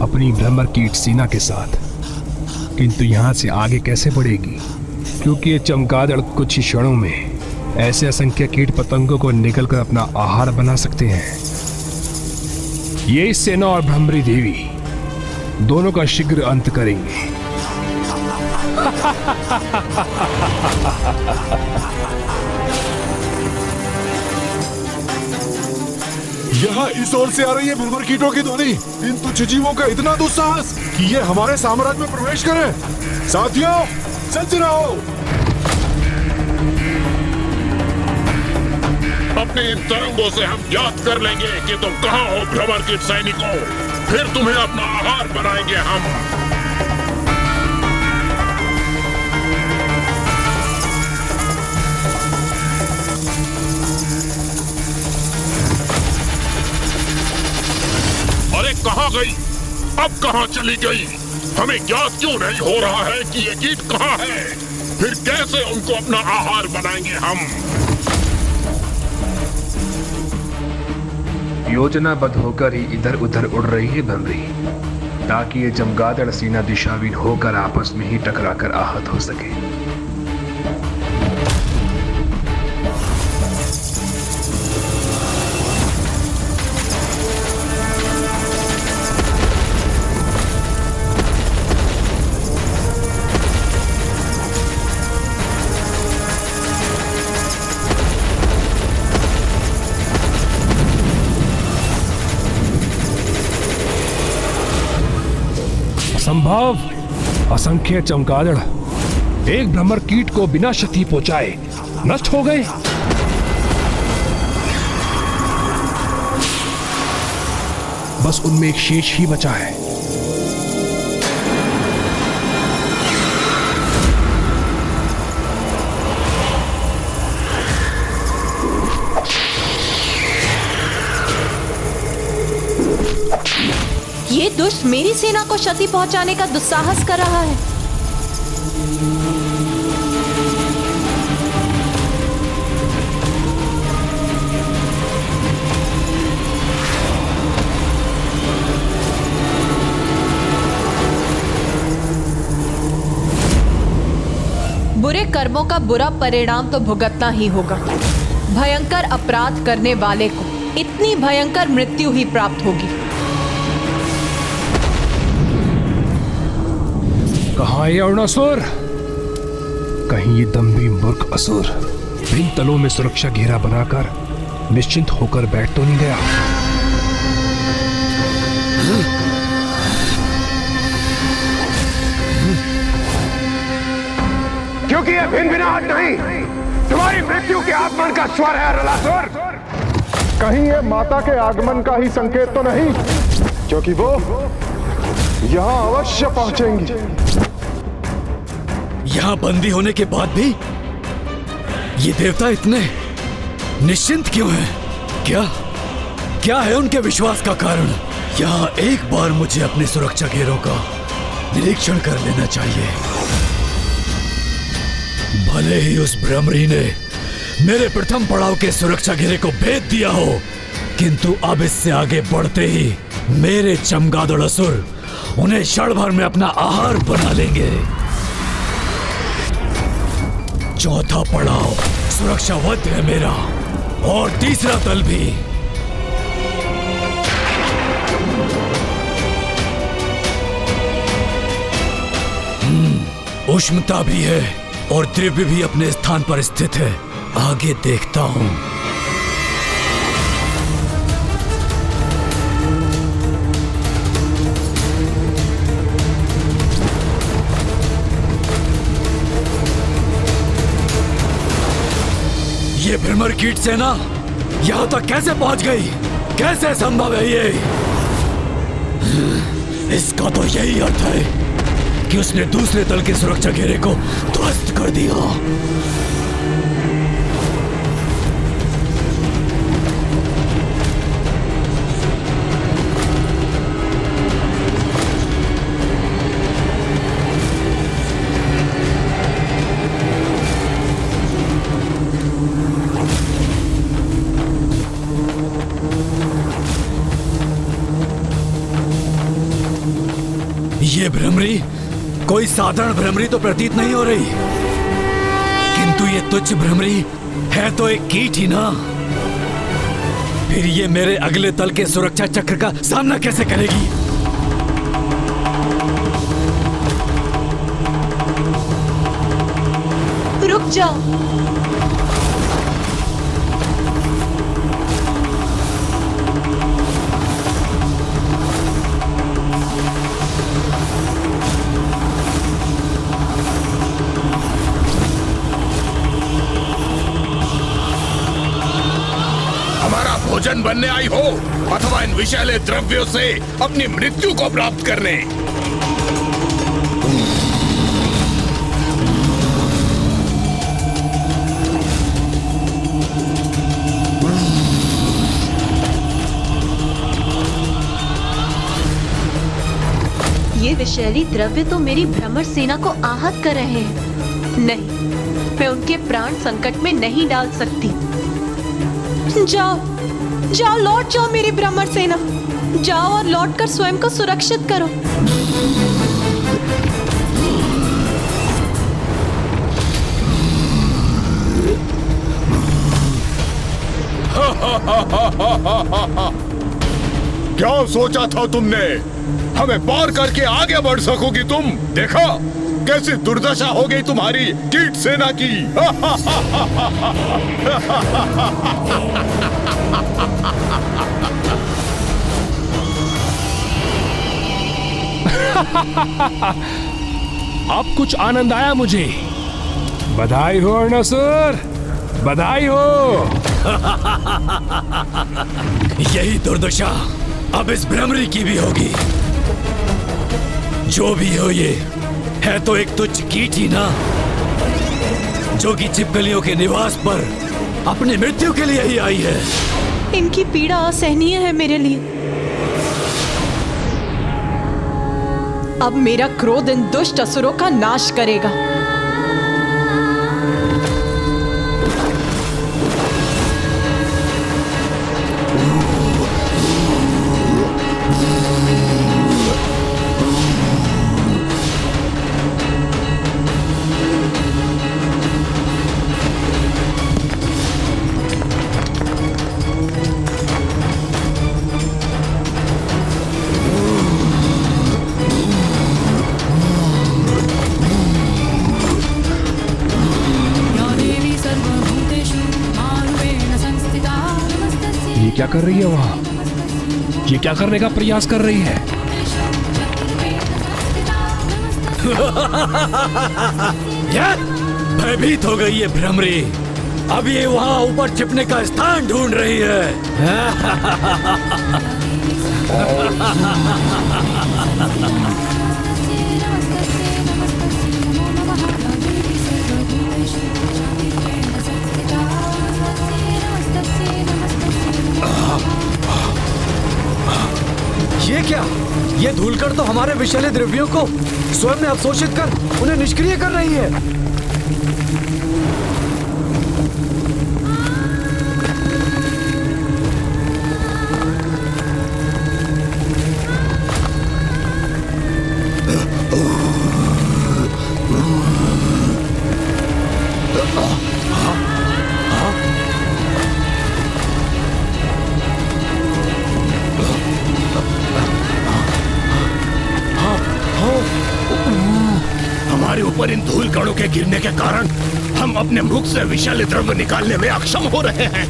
अपनी भ्रमर कीट सेना के साथ, किंतु यहाँ से आगे कैसे बढ़ेगी? क्योंकि ये चमगादड़ कुछ ही क्षणों में ऐसे असंख्य कीट पतंगों को निकलकर अपना आहार बना सकते हैं। ये सेना और भ्रमरी देवी दोनों का शीघ्र अंत करेंगे। यहाँ इस ओर से आ रही है भ्रमर कीटों की ध्वनि। इन तुच्छ जीवों का इतना दुस्साहस कि ये हमारे साम्राज्य में प्रवेश करें। साथियों, सज्ज रहो। अपने इन तरंगों से हम याद कर लेंगे कि तुम कहाँ हो भ्रमर कीट सैनिकों। फिर तुम्हें अपना आहार बनाएंगे हम। अरे कहाँ गई? अब कहाँ चली गई? हमें ज्ञात क्यों नहीं हो रहा है कि ये कीट कहाँ है? फिर कैसे उनको अपना आहार बनाएंगे हम? योजनाबद्ध होकर ही इधर उधर उड़ रही है भ्रमरी, ताकि ये चमगादड़ सेना दिशाहीन होकर आपस में ही टकराकर आहत हो सके। संभव असंख्य चमगादड़ एक भ्रमर कीट को बिना क्षति पहुंचाए नष्ट हो गए। बस उनमें एक शेष ही बचा है। ये दुष्ट मेरी सेना को क्षति पहुंचाने का दुस्साहस कर रहा है। बुरे कर्मों का बुरा परिणाम तो भुगतना ही होगा। भयंकर अपराध करने वाले को इतनी भयंकर मृत्यु ही प्राप्त होगी। कहाँ है अरुणासुर? कहीं ये दम्भी मूर्ख असुर इन तलों में सुरक्षा घेरा बनाकर निश्चिंत होकर बैठ तो नहीं गया? क्योंकि ये भिनभिनाहट नहीं, तुम्हारी मृत्यु के आगमन का स्वर है अरुणासुर। कहीं ये माता के आगमन का ही संकेत तो नहीं, क्योंकि वो यहाँ अवश्य पहुंचेंगी। यहाँ बंदी होने के बाद भी ये देवता इतने निश्चिंत क्यों हैं? क्या है उनके विश्वास का कारण? यहाँ एक बार मुझे अपने सुरक्षा घेरों का निरीक्षण कर लेना चाहिए। भले ही उस भ्रमरी ने मेरे प्रथम पड़ाव के सुरक्षा घेरे को भेद दिया हो, किंतु अब इससे आगे बढ़ते ही मेरे चमगादड़ असुर उन्हें क्षण भर में अपना आहार बना लेंगे। चौथा पड़ाव सुरक्षावत है मेरा, और तीसरा तल भी। उष्णता भी है और द्रव्य भी अपने स्थान पर स्थित है। आगे देखता हूं। ये भ्रमर कीट सेना यहाँ तक कैसे पहुंच गई? कैसे संभव है ये? इसका तो यही अर्थ है कि उसने दूसरे दल के सुरक्षा घेरे को ध्वस्त कर दिया। ये भ्रमरी कोई साधारण भ्रमरी तो प्रतीत नहीं हो रही, किंतु ये तुच्छ भ्रमरी है तो एक कीट ही ना। फिर ये मेरे अगले दल के सुरक्षा चक्र का सामना कैसे करेगी? रुक जाओ। भोजन बनने आई हो अथवा इन विषैले द्रव्यों से अपनी मृत्यु को प्राप्त करने। ये विषैली द्रव्य तो मेरी भ्रमर सेना को आहत कर रहे हैं। नहीं, मैं उनके प्राण संकट में नहीं डाल सकती। जाओ जाओ, लौट जाओ मेरी भ्रमर सेना। जाओ और लौटकर स्वयं को सुरक्षित करो। क्या सोचा था तुमने? हमें पार करके आगे बढ़ सकोगी तुम? देखा कैसी दुर्दशा हो गई तुम्हारी कीट सेना की। अब कुछ आनंद आया मुझे। बधाई हो अरुणासुर, बधाई हो। यही दुर्दशा अब इस भ्रमरी की भी होगी। जो भी हो, ये है तो एक तुच्छ कीट ही ना, जो कि छिपकलियों के निवास पर अपनी मृत्यु के लिए ही आई है। इनकी पीड़ा असहनीय है मेरे लिए। अब मेरा क्रोध इन दुष्ट असुरों का नाश करेगा। क्या कर रही है वहां? ये क्या करने का प्रयास कर रही है? भयभीत हो गई है भ्रमरी। अब ये वहां ऊपर छिपने का स्थान ढूंढ रही है। ये क्या? ये धूलकण तो हमारे विषैले द्रव्यों को स्वयं में अवशोषित कर उन्हें निष्क्रिय कर रही है। हमारे ऊपर इन धूल कणों के गिरने के कारण हम अपने मुख से विषैले द्रव्य निकालने में अक्षम हो रहे हैं।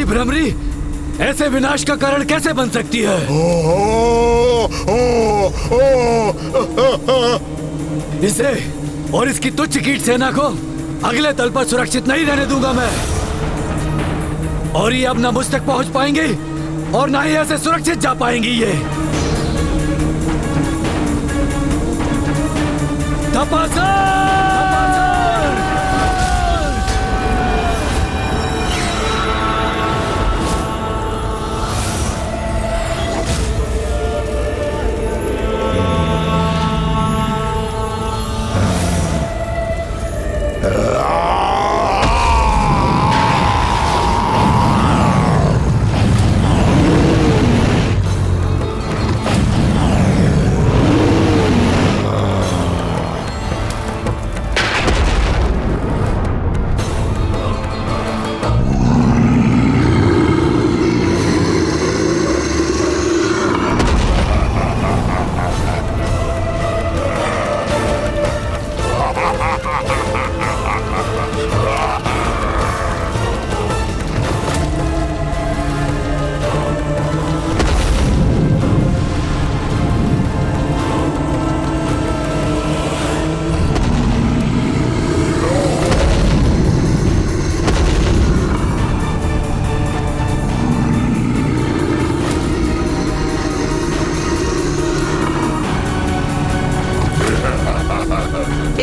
ये भ्रमरी ऐसे विनाश का कारण कैसे बन सकती है? इसे और इसकी तुच्छ कीट सेना को अगले तल पर सुरक्षित नहीं रहने दूंगा मैं। और ये अब ना मुझ तक पहुंच पाएंगे और ना ही ऐसे सुरक्षित जा पाएंगी ये।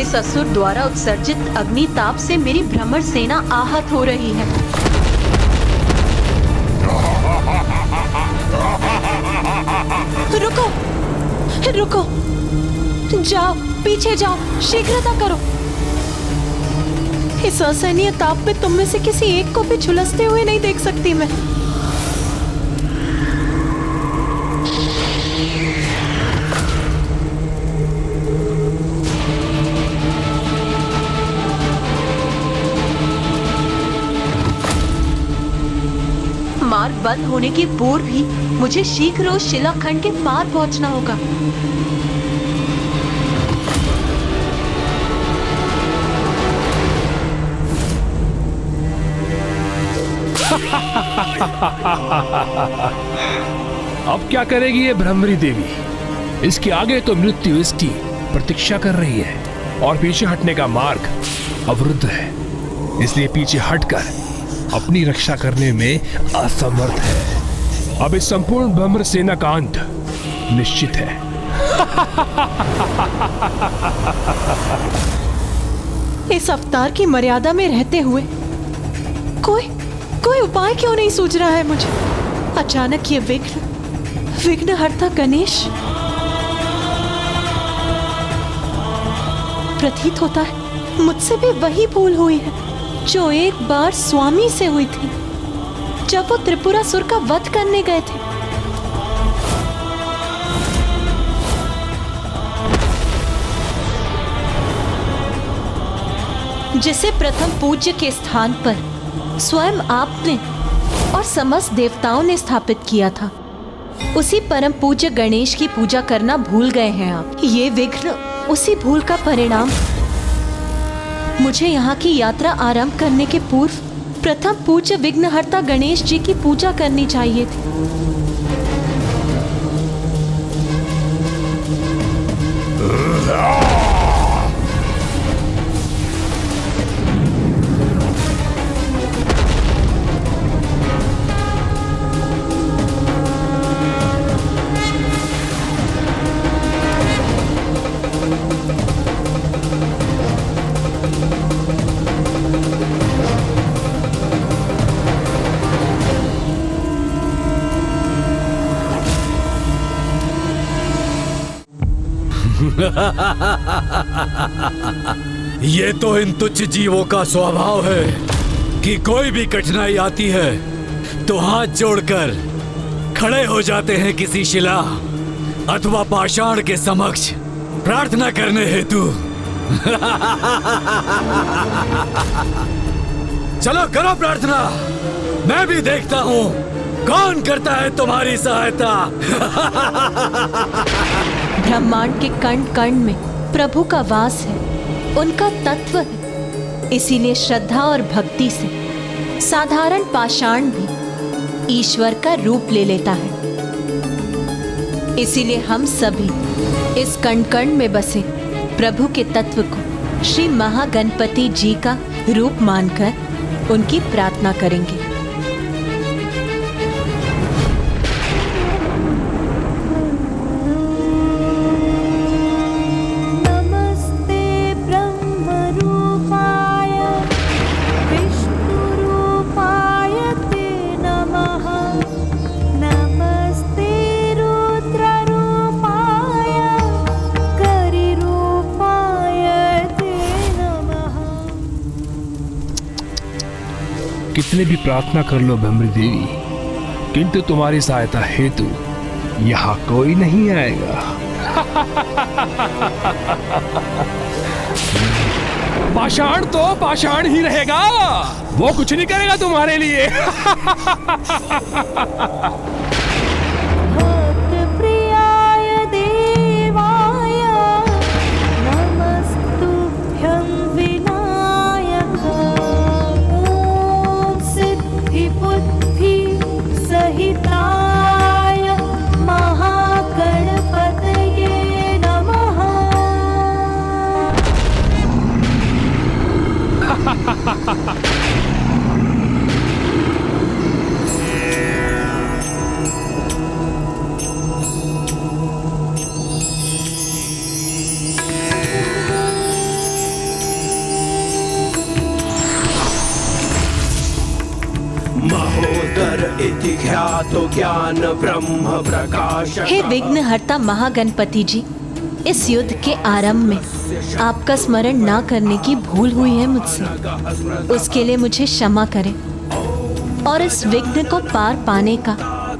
इस असुर द्वारा उत्सर्जित अग्नि ताप से मेरी भ्रमर सेना आहत हो रही है। रुको, रुको, जाओ, पीछे जाओ, शीघ्रता करो। इस असहनीय ताप में तुम में से किसी एक को भी झुलसते हुए नहीं देख सकती मैं। मार्ग बंद होने के पूर्व ही मुझे शीघ्र उस शिलाखंड के पार पहुंचना होगा। अब क्या करेगी ये भ्रमरी देवी? इसके आगे तो मृत्यु इसकी प्रतीक्षा कर रही है और पीछे हटने का मार्ग अवरुद्ध है। इसलिए पीछे हटकर अपनी रक्षा करने में असमर्थ है। अब इस संपूर्ण भ्रमर सेना का अंत निश्चित है। इस अवतार की मर्यादा में रहते हुए कोई उपाय क्यों नहीं सूझ रहा है मुझे? अचानक ये विघ्नहर्ता गणेश प्रतीत होता है मुझसे भी वही भूल हुई है जो एक बार स्वामी से हुई थी जब वो त्रिपुरासुर का वध करने गए थे। जिसे प्रथम पूज्य के स्थान पर स्वयं आपने और समस्त देवताओं ने स्थापित किया था, उसी परम पूज्य गणेश की पूजा करना भूल गए हैं आप। ये विघ्न उसी भूल का परिणाम। मुझे यहाँ की यात्रा आरंभ करने के पूर्व प्रथम पूज्य विघ्नहर्ता गणेश जी की पूजा करनी चाहिए थी। ये तो इन तुच्छ जीवों का स्वभाव है कि कोई भी कठिनाई आती है तो हाथ जोड़कर खड़े हो जाते हैं किसी शिला अथवा पाषाण के समक्ष प्रार्थना करने हेतु। चलो करो प्रार्थना, मैं भी देखता हूँ कौन करता है तुम्हारी सहायता। ब्रह्मांड के कण कण में प्रभु का वास है, उनका तत्व है। इसीलिए श्रद्धा और भक्ति से साधारण पाषाण भी ईश्वर का रूप ले लेता है। इसीलिए हम सभी इस कण कण में बसे प्रभु के तत्व को श्री महागणपति जी का रूप मानकर उनकी प्रार्थना करेंगे। कितने भी प्रार्थना कर लो भ्रमरी देवी, किंतु तुम्हारी सहायता हेतु यहाँ कोई नहीं आएगा। पाषाण तो पाषाण ही रहेगा, वो कुछ नहीं करेगा तुम्हारे लिए। ज्ञान ब्रह्म प्रकाश। हे विघ्नहर्ता महागणपति जी, इस युद्ध के आरंभ में आपका स्मरण ना करने की भूल हुई है मुझसे, उसके लिए मुझे क्षमा करें और इस विघ्न को पार पाने का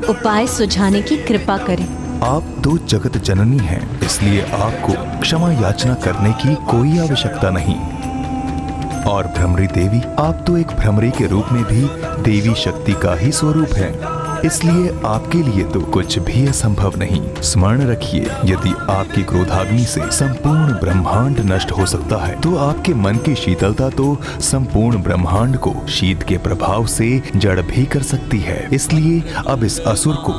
उपाय सुझाने की कृपा करें। आप तो जगत जननी हैं, इसलिए आपको क्षमा याचना करने की कोई आवश्यकता नहीं। और भ्रमरी देवी, आप तो एक भ्रमरी के रूप में भी देवी शक्ति का ही स्वरूप है, इसलिए आपके लिए तो कुछ भी असंभव नहीं। स्मरण रखिए, यदि आपकी क्रोधाग्नि से संपूर्ण ब्रह्मांड नष्ट हो सकता है, तो आपके मन की शीतलता तो संपूर्ण ब्रह्मांड को शीत के प्रभाव से जड़ भी कर सकती है। इसलिए अब इस असुर को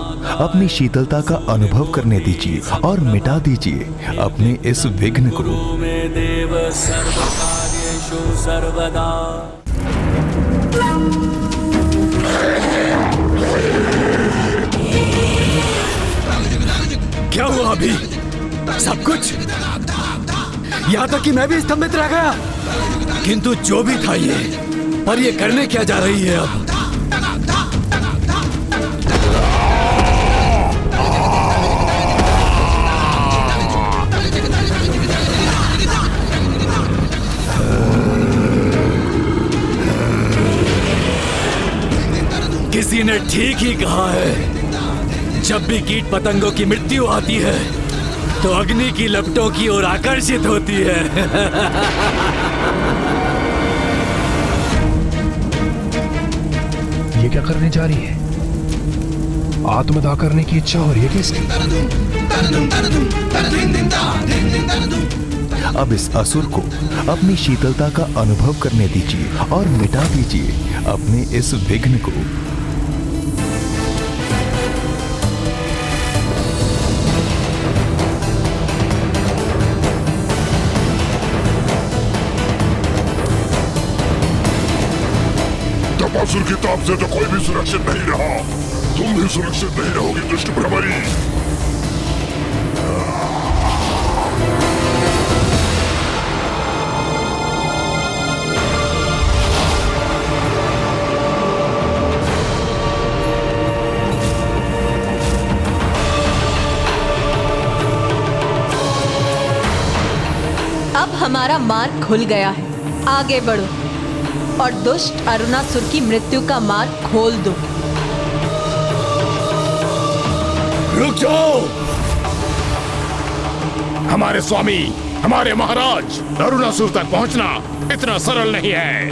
अपनी शीतलता का अनुभव करने दीजिए और मिटा दीजिए अपने इस विघ्न को। सर्वदा क्या हुआ अभी? सब कुछ? यहाँ तक कि मैं भी स्तंभित रह गया। किंतु जो भी था ये, पर ये करने क्या जा रही है अब? किसी ने ठीक ही कहा है, जब भी कीट पतंगों की मृत्यु आती है तो अग्नि की लपटों की ओर आकर्षित होती है। ये क्या करने जा रही है? आत्मदाह करने की इच्छा हो रही है किसकी? अब इस असुर को अपनी शीतलता का अनुभव करने दीजिए और मिटा दीजिए अपने इस विघ्न को। तपासुर की ताप से तो कोई भी सुरक्षित नहीं रहा, तुम भी सुरक्षित नहीं रहोगी दुष्ट भ्रमरी। अब हमारा मार्ग खुल गया है, आगे बढ़ो और दुष्ट अरुणासुर की मृत्यु का मार्ग खोल दो। रुक जाओ! हमारे स्वामी, हमारे महाराज, अरुणासुर तक पहुंचना इतना सरल नहीं है।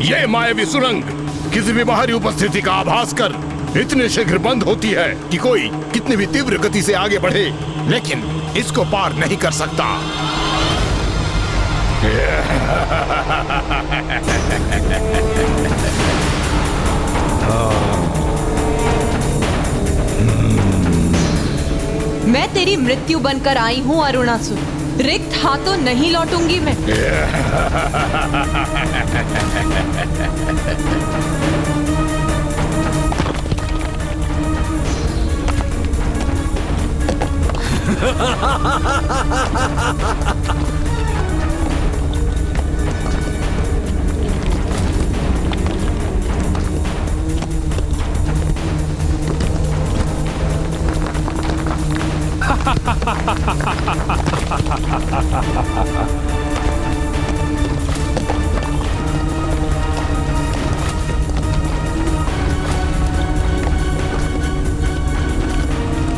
ये मायावी सुरंग किसी भी बाहरी उपस्थिति का आभास कर इतने शीघ्र बंद होती है कि कोई कितनी भी तीव्र गति से आगे बढ़े, लेकिन इसको पार नहीं कर सकता। मैं तेरी मृत्यु बनकर आई हूँ अरुणासुर, रिक्त हाथों नहीं लौटूंगी मैं।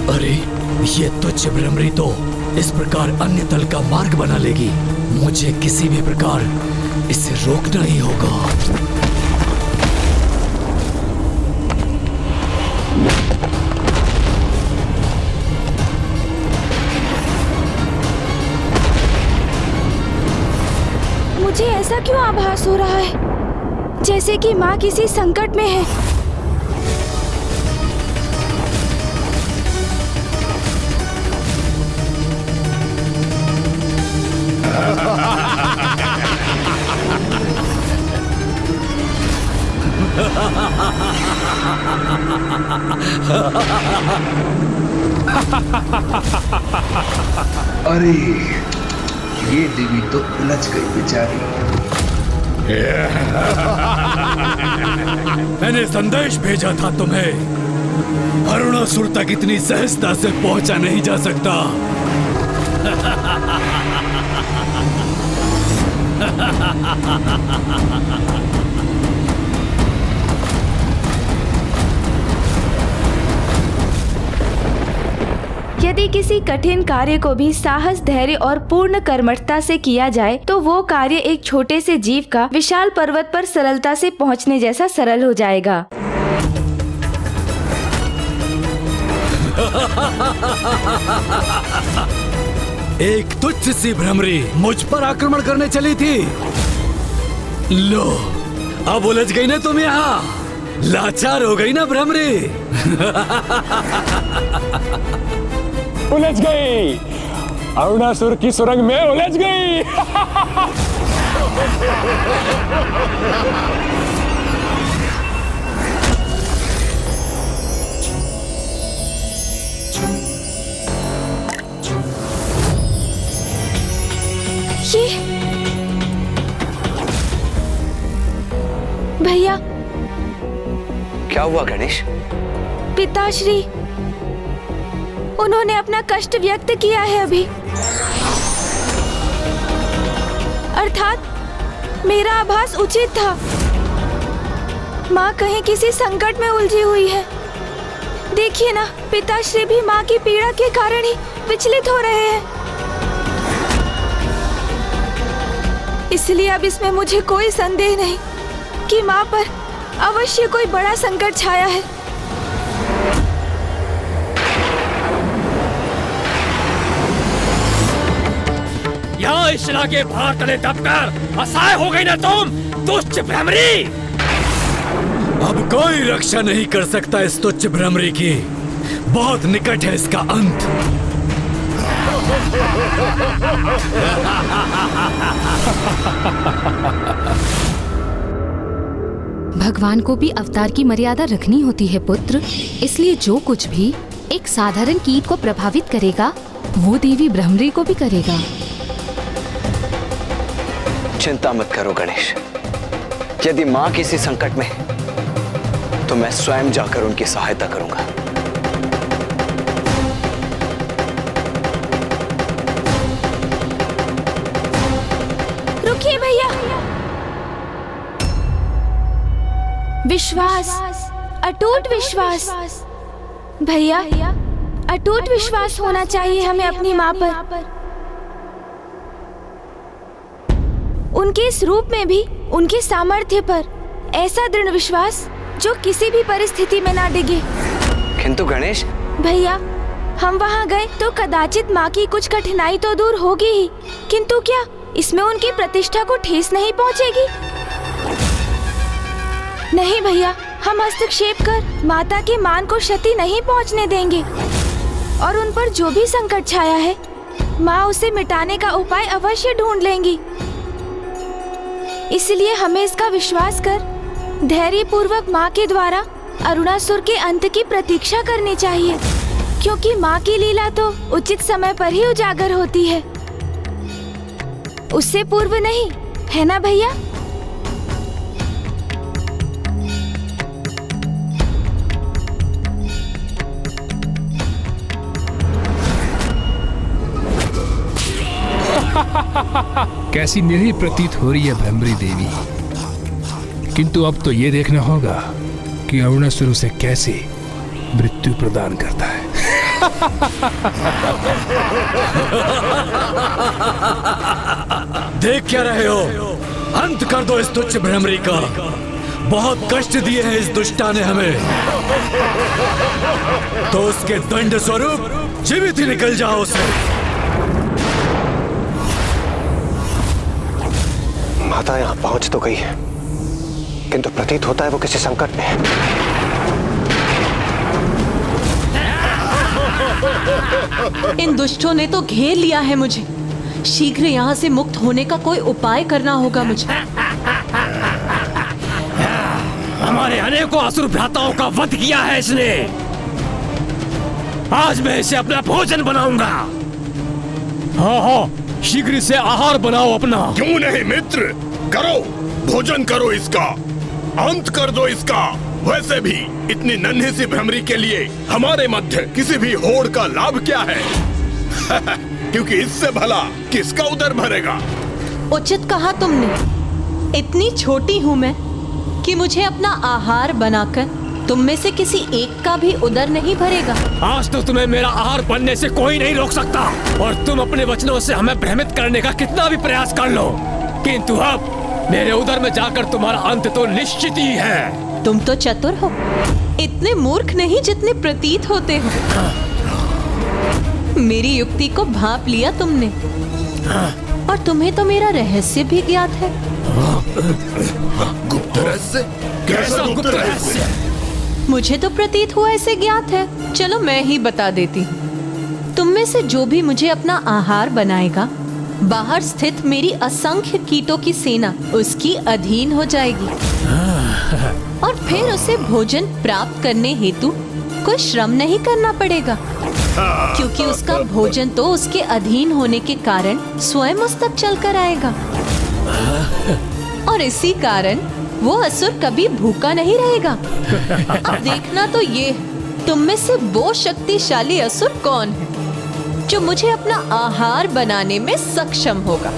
अरे ये तुच्छ भ्रमरी तो इस प्रकार अन्य तल का मार्ग बना लेगी। मुझे किसी भी प्रकार इसे रोकना ही होगा। मुझे ऐसा क्यों आभास हो रहा है जैसे कि माँ किसी संकट में है। अरे ये देवी तो उलझ गई बेचारी। मैंने संदेश भेजा था तुम्हें। अरुणासुर तक इतनी सहजता से पहुंचा नहीं जा सकता। यदि किसी कठिन कार्य को भी साहस, धैर्य और पूर्ण कर्मठता से किया जाए तो वो कार्य एक छोटे से जीव का विशाल पर्वत पर सरलता से पहुंचने जैसा सरल हो जाएगा। एक तुच्छ सी भ्रमरी मुझ पर आक्रमण करने चली थी। लो, अब उलझ गई ना तुम यहाँ। लाचार हो गई ना भ्रमरी। उलझ गई, अरुणासुर की सुरंग में उलझ गई। भैया, क्या हुआ गणेश? पिताश्री, उन्होंने अपना कष्ट व्यक्त किया है अभी। अर्थात मेरा आभास उचित था। माँ कहीं किसी संकट में उलझी हुई है। देखिए ना, पिताश्री भी माँ की पीड़ा के कारण ही विचलित हो रहे हैं। इसलिए अब इसमें मुझे कोई संदेह नहीं कि माँ पर अवश्य कोई बड़ा संकट छाया है। यहाँ इस शिला के भार तले दबकर असहाय हो गई ना तुम, दुष्ट भ्रमरी। अब कोई रक्षा नहीं कर सकता इस तुच्छ भ्रमरी की। बहुत निकट है इसका अंत। भगवान को भी अवतार की मर्यादा रखनी होती है पुत्र। इसलिए जो कुछ भी एक साधारण कीट को प्रभावित करेगा वो देवी भ्रमरी को भी करेगा। चिंता मत करो गणेश। यदि माँ किसी संकट में है तो मैं स्वयं जाकर उनकी सहायता करूंगा। रुकिए भैया। विश्वास, अटूट विश्वास। भैया, अटूट विश्वास होना चाहिए हमें अपनी माँ पर। उनके इस रूप में भी उनके सामर्थ्य पर ऐसा दृढ़ विश्वास जो किसी भी परिस्थिति में ना डिगे। किंतु गणेश, भैया, हम वहाँ गए तो कदाचित माँ की कुछ कठिनाई तो दूर होगी ही, किंतु क्या इसमें उनकी प्रतिष्ठा को ठेस नहीं पहुँचेगी? नहीं भैया, हम हस्तक्षेप कर माता के मान को क्षति नहीं पहुंचने देंगे और उन पर जो भी संकट छाया है माँ उसे मिटाने का उपाय अवश्य ढूंढ लेंगी। इसलिए हमें इसका विश्वास कर धैर्य पूर्वक माँ के द्वारा अरुणासुर के अंत की प्रतीक्षा करनी चाहिए, क्योंकि माँ की लीला तो उचित समय पर ही उजागर होती है, उससे पूर्व नहीं, है ना भैया? कैसी निरीह प्रतीत हो रही है भ्रमरी देवी, किंतु अब तो ये देखना होगा कि अरुणासुर उसे कैसे मृत्यु प्रदान करता है। देख क्या रहे हो? अंत कर दो इस तुच्छ भ्रमरी का। बहुत कष्ट दिए हैं इस दुष्टा ने हमें, तो उसके दंड स्वरूप जीवित ही निकल जाओ उसे। माता यहाँ पहुंच तो गई है, किंतु प्रतीत होता है वो किसी संकट में है। इन दुष्टों ने तो घेर लिया है मुझे। शीघ्र यहाँ से मुक्त होने का कोई उपाय करना होगा मुझे। हमारे अनेकों असुर भ्राताओं का वध किया है इसने। आज मैं इसे अपना भोजन बनाऊंगा। हाँ हाँ, शीघ्र से आहार बनाओ अपना। क्यों नहीं मित्र, करो, भोजन करो इसका, अंत कर दो इसका। वैसे भी इतनी नन्ही सी भ्रमरी के लिए हमारे मध्य किसी भी होड़ का लाभ क्या है? क्योंकि इससे भला किसका उदर भरेगा? उचित कहा तुमने। इतनी छोटी हूँ मैं कि मुझे अपना आहार बनाकर तुम में से किसी एक का भी उदर नहीं भरेगा। आज तो तुम्हें मेरा आहार बनने से कोई नहीं रोक सकता, और तुम अपने वचनों से हमें भ्रमित करने का कितना भी प्रयास कर लो, किंतु अब मेरे उदर में जाकर तुम्हारा अंत तो निश्चित ही है। तुम तो चतुर हो, इतने मूर्ख नहीं जितने प्रतीत होते हो। मेरी युक्ति को भांप लिया तुमने, और तुम्हें तो मेरा रहस्य भी ज्ञात है। गुप्त रहस्य? कैसा गुप्त रहस्य? मुझे तो प्रतीत हुआ ऐसे ज्ञात है। चलो मैं ही बता देती हूँ। तुम में से जो भी मुझे अपना आहार बनाएगा, बाहर स्थित मेरी असंख्य कीटों की सेना उसकी अधीन हो जाएगी, और फिर उसे भोजन प्राप्त करने हेतु कोई श्रम नहीं करना पड़ेगा, क्योंकि उसका भोजन तो उसके अधीन होने के कारण स्वयं उस तक चलकर आएगा। और इसी कारण वो असुर कभी भूखा नहीं रहेगा। अब देखना तो ये, तुम में से वो शक्तिशाली असुर कौन है जो मुझे अपना आहार बनाने में सक्षम होगा।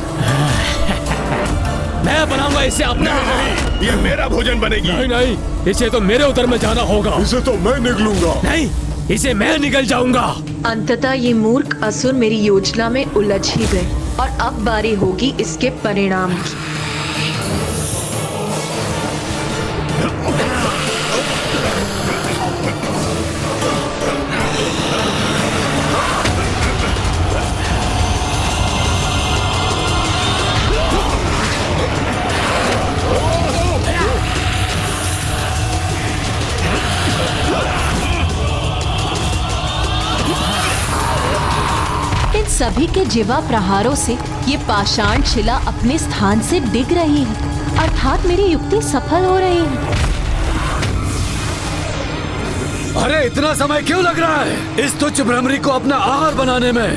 मैं बनाऊंगा इसे अपना। नहीं, ये मेरा भोजन बनेगी। नहीं नहीं, इसे तो मेरे उदर में जाना होगा। इसे तो मैं निगलूंगा। नहीं, इसे मैं निगल जाऊंगा। अंततः ये मूर्ख असुर मेरी योजना में उलझ ही गए, और अब बारी होगी इसके परिणाम की। सभी के जीवा प्रहारों से ये पाषाण शिला अपने स्थान से डिग रही है, अर्थात मेरी युक्ति सफल हो रही है। अरे इतना समय क्यों लग रहा है इस तुच्छ भ्रमरी को अपना आहार बनाने में?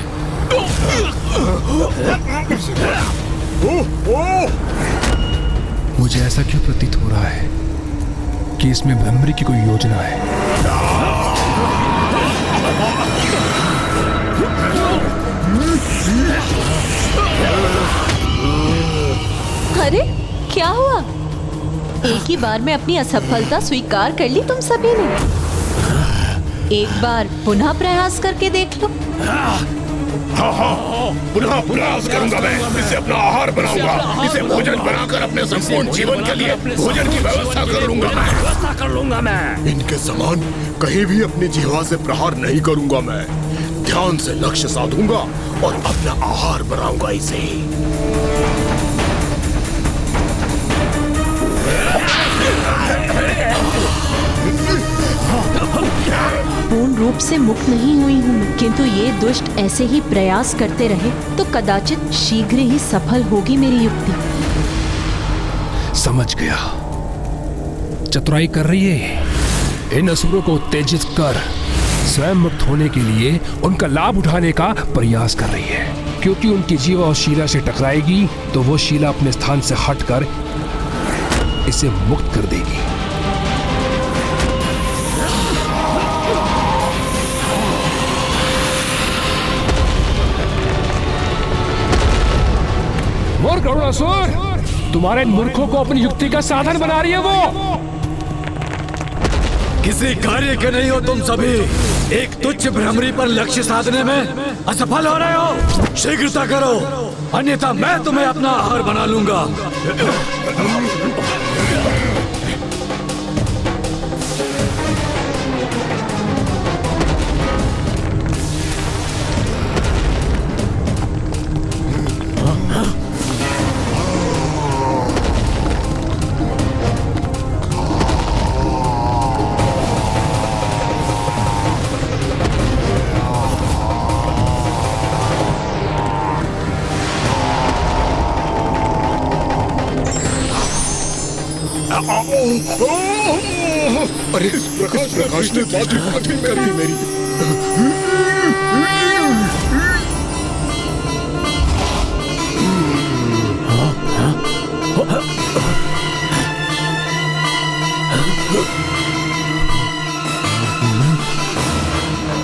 मुझे ऐसा क्यों प्रतीत हो रहा है कि इसमें भ्रमरी की कोई योजना है? अरे क्या हुआ? एक ही बार में अपनी असफलता स्वीकार कर ली तुम सभी ने। एक बार पुनः प्रयास करके देख लो। हाँ, पुनः प्रयास करूंगा मैं। इसे अपना आहार बनाऊंगा, इसे भोजन बनाकर अपने संपूर्ण जीवन के लिए भोजन की व्यवस्था कर लूंगा मैं। इनके समान कहीं भी अपनी जिह्वा से प्रहार नहीं करूंगा मैं। ध्यान से लक्ष्य साधूंगा और अपना आहार बनाऊंगा इसे। रूप से मुक्त नहीं हुई हूँ मैं, किंतु ये दुष्ट ऐसे ही प्रयास करते रहे तो कदाचित शीघ्र ही सफल होगी मेरी युक्ति। समझ गया, चतुराई कर रही है। इन असुरों को उत्तेजित कर स्वयं मुक्त होने के लिए उनका लाभ उठाने का प्रयास कर रही है, क्योंकि उनकी जीवा और शीला से टकराएगी तो वो शीला अपने स्थान से हटकर इसे मुक्त कर देगी। मूर्ख अरुणासुर, तुम्हारे इन मूर्खों को अपनी युक्ति का साधन बना रही है वो। किसी कार्य के नहीं हो तुम सभी, एक तुच्छ भ्रमरी पर लक्ष्य साधने में असफल हो रहे हो। शीघ्रता करो, अन्यथा मैं तुम्हें अपना आहार बना लूंगा। अरे इस प्रकाश ने बातें कर दी मेरी।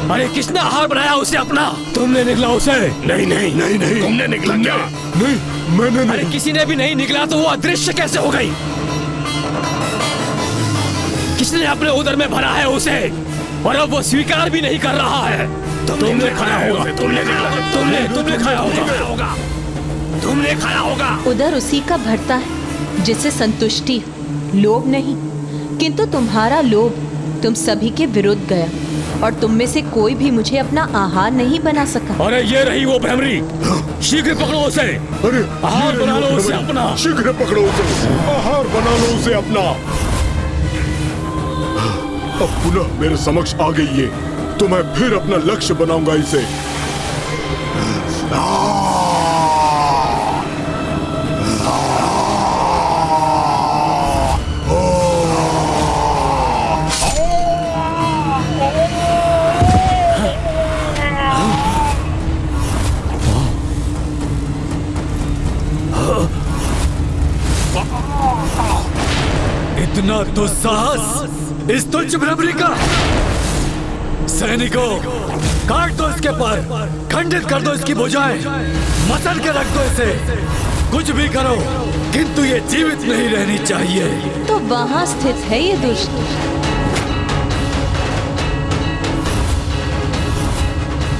अरे किसने आहार बनाया उसे अपना? तुमने निकला उसे? नहीं नहीं नहीं नहीं, तुमने निकला क्या? नहीं मैंने नहीं। अरे किसी ने भी नहीं निकला तो वो अदृश्य कैसे हो गई? किसने अपने उदर में भरा है उसे और अब वो स्वीकार भी नहीं कर रहा है? तुमने खाया होगा, तुमने खाया होगा, तुमने खाया होगा। उदर उसी का भरता है जिसे संतुष्टि, लोभ नहीं, किंतु तुम्हारा लोभ तुम सभी के विरुद्ध गया और तुम में से कोई भी मुझे अपना आहार नहीं बना सका। अरे ये रही वो भ्रमरी, शीघ्र पकड़ो उसे। अरे आहार बना लो उसे अपना। शीघ्र पकड़ो उसे, आहार बना लो उसे अपना। अब पुनः मेरे समक्ष आ गई है तो मैं फिर अपना लक्ष्य बनाऊंगा इसे। इतना दुस्साहस इस तुच्छ भ्रमरी का! सैनिकों, काट दो इसके पर, खंडित कर दो इसकी भुजाएं, मसल के रख दो इसे। कुछ भी करो, किंतु ये जीवित नहीं रहनी चाहिए। तो वहाँ स्थित है ये दुष्ट।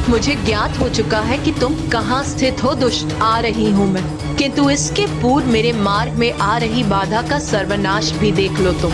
मुझे ज्ञात हो चुका है कि तुम कहाँ स्थित हो दुष्ट। आ रही हूँ मैं, किंतु इसके पूर्व मेरे मार्ग में आ रही बाधा का सर्वनाश भी देख लो तुम।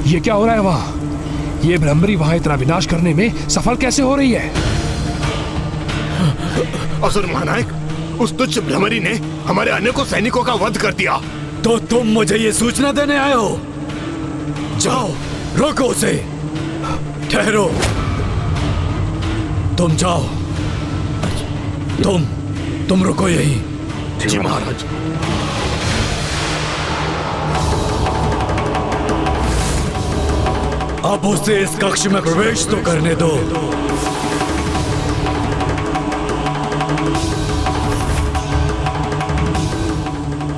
ये क्या हो रहा है वहाँ? ये भ्रमरी वहाँ इतना विनाश करने में सफल कैसे हो रही है? असुर महानायक, उस तुच्छ भ्रमरी ने हमारे अनेकों सैनिकों का वध कर दिया। तो तुम मुझे ये सूचना देने आए हो? जाओ, रोको उसे। ठहरो, तुम जाओ, तुम रुको यही। जी महाराज। अब उसे इस कक्ष में प्रवेश तो करने दो।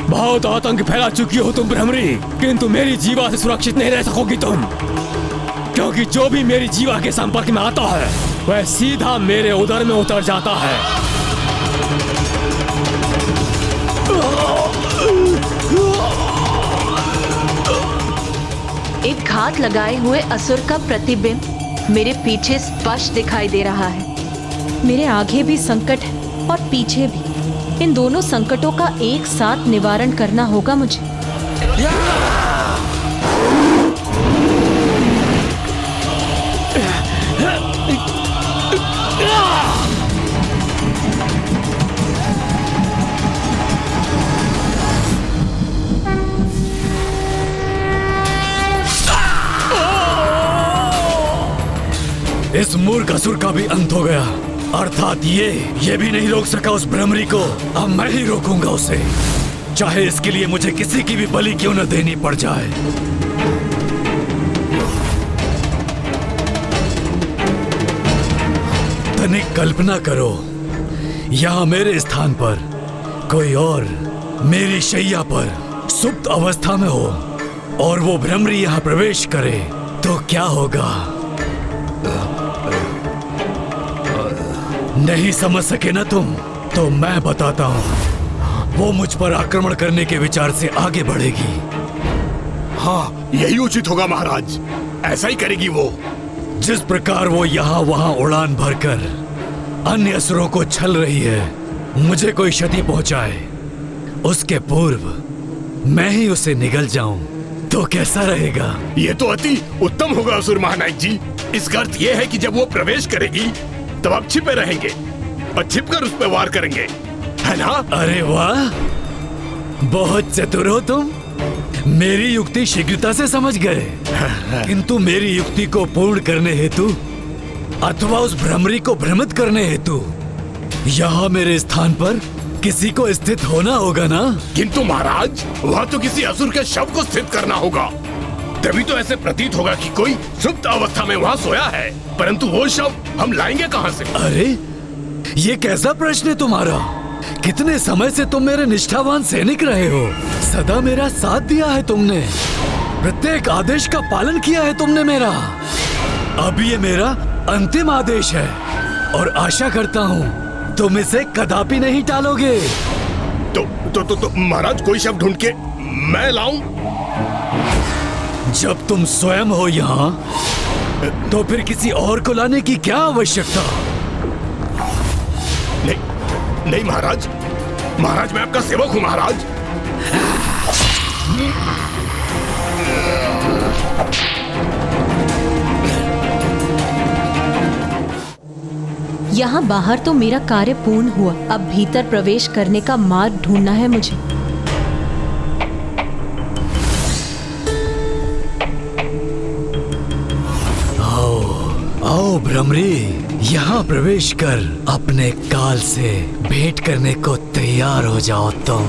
बहुत आतंक फैला चुकी हो तुम भ्रमरी, किंतु मेरी जीवा से सुरक्षित नहीं रह सकोगी तुम, क्योंकि जो भी मेरी जीवा के संपर्क में आता है वह सीधा मेरे उदर में उतर जाता है। एक घात लगाए हुए असुर का प्रतिबिंब मेरे पीछे स्पष्ट दिखाई दे रहा है। मेरे आगे भी संकट है और पीछे भी। इन दोनों संकटों का एक साथ निवारण करना होगा मुझे। इस मूर्ख असुर का भी अंत हो गया, अर्थात ये भी नहीं रोक सका उस भ्रमरी को। अब मैं ही रोकूंगा उसे, चाहे इसके लिए मुझे किसी की भी बलि क्यों न देनी पड़ जाए। तनिक कल्पना करो, यहाँ मेरे स्थान पर कोई और मेरी शैया पर सुप्त अवस्था में हो और वो भ्रमरी यहाँ प्रवेश करे तो क्या होगा? नहीं समझ सके ना तुम? तो मैं बताता हूँ। वो मुझ पर आक्रमण करने के विचार से आगे बढ़ेगी। हाँ, यही उचित होगा महाराज, ऐसा ही करेगी वो। जिस प्रकार वो यहाँ वहाँ उड़ान भरकर अन्य असुरों को छल रही है, मुझे कोई क्षति पहुंचाए उसके पूर्व मैं ही उसे निगल जाऊं तो कैसा रहेगा? ये तो अति उत्तम होगा असुर महानायक जी। इसका अर्थ ये है कि जब वो प्रवेश करेगी तब आप छिपे रहेंगे और छिपकर उस पर वार करेंगे, है ना? अरे वाह, बहुत चतुर हो तुम। मेरी युक्ति शीघ्रता से समझ गए। किंतु मेरी युक्ति को पूर्ण करने हेतु अथवा उस भ्रमरी को भ्रमित करने हेतु यहाँ मेरे स्थान पर किसी को स्थित होना होगा ना? किंतु महाराज, वहाँ तो किसी असुर के शव को स्थित करना होगा, तभी तो ऐसे प्रतीत होगा कि कोई सुप्त अवस्था में वहाँ सोया है। परंतु वो शव हम लाएंगे कहाँ से? अरे ये कैसा प्रश्न है तुम्हारा? कितने समय से तुम मेरे निष्ठावान सैनिक रहे हो, सदा मेरा साथ दिया है तुमने, प्रत्येक आदेश का पालन किया है तुमने मेरा। अब ये मेरा अंतिम आदेश है और आशा करता हूँ तुम इसे कदापि नहीं टालोगे। तो महाराज, कोई शव ढूंढ के मैं लाऊं? जब तुम स्वयं हो यहाँ तो फिर किसी और को लाने की क्या आवश्यकता? नहीं महाराज, महाराज मैं आपका सेवक हूँ महाराज। यहाँ बाहर तो मेरा कार्य पूर्ण हुआ, अब भीतर प्रवेश करने का मार्ग ढूंढना है मुझे। आओ भ्रमरी, यहाँ प्रवेश कर अपने काल से भेंट करने को तैयार हो जाओ तुम।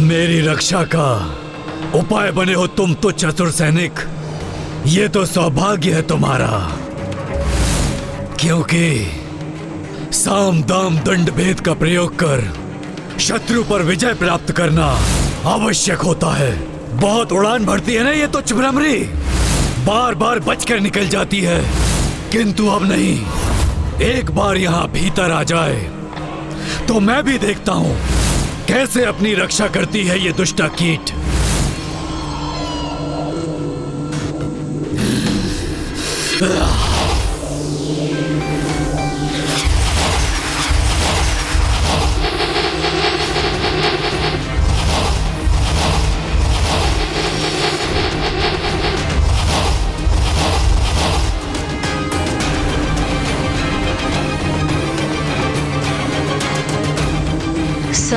मेरी रक्षा का उपाय बने हो तुम तो चतुर सैनिक। ये तो सौभाग्य है तुम्हारा, क्योंकि साम दाम दंड भेद का प्रयोग कर शत्रु पर विजय प्राप्त करना आवश्यक होता है। बहुत उड़ान भरती है ना ये तो भ्रमरी, बार बार बचकर निकल जाती है, किंतु अब नहीं। एक बार यहाँ भीतर आ जाए तो मैं भी देखता हूँ कैसे अपनी रक्षा करती है ये दुष्टा कीट।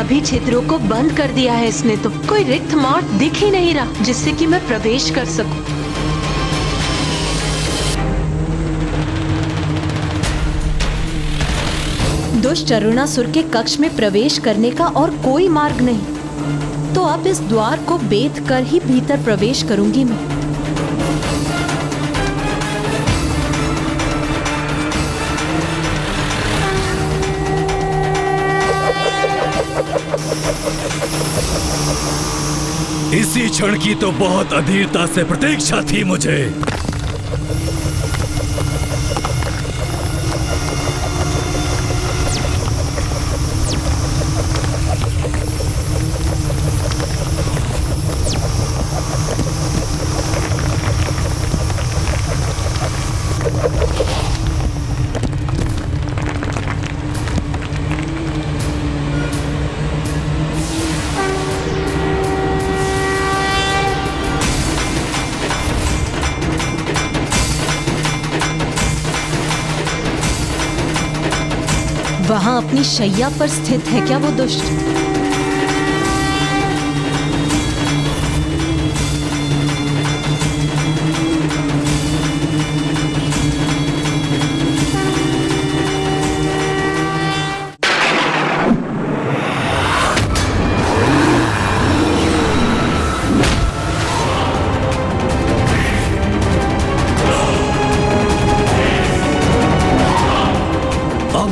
सभी छिद्रों को बंद कर दिया है इसने तो। कोई रिक्त मार्ग दिख ही नहीं रहा जिससे कि मैं प्रवेश कर सकूं। दुष्ट अरुणासुर के कक्ष में प्रवेश करने का और कोई मार्ग नहीं, तो अब इस द्वार को बेध कर ही भीतर प्रवेश करूंगी मैं। इसी क्षण की तो बहुत अधीरता से प्रतीक्षा थी मुझे। वहां अपनी शैया पर स्थित है क्या वो दुष्ट?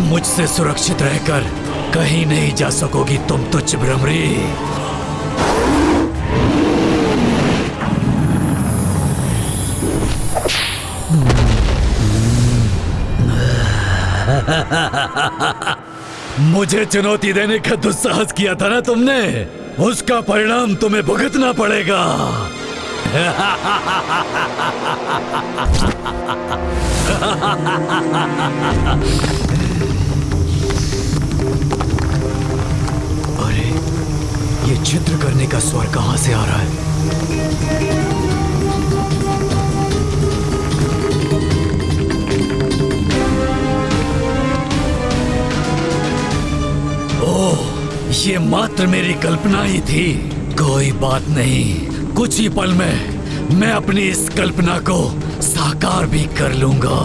मुझसे सुरक्षित रहकर कहीं नहीं जा सकोगी तुम तुच्छ भ्रमरी। मुझे चुनौती देने का दुस्साहस किया था ना तुमने, उसका परिणाम तुम्हें भुगतना पड़ेगा। अरे ये छिद्र करने का स्वर कहां से आ रहा है? ओह, ये मात्र मेरी कल्पना ही थी। कोई बात नहीं, कुछ ही पल में मैं अपनी इस कल्पना को साकार भी कर लूंगा।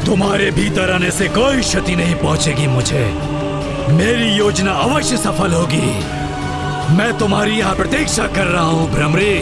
तुम्हारे भीतर आने से कोई क्षति नहीं पहुंचेगी मुझे। मेरी योजना अवश्य सफल होगी। मैं तुम्हारी यहां प्रतीक्षा कर रहा हूं भ्रमरी।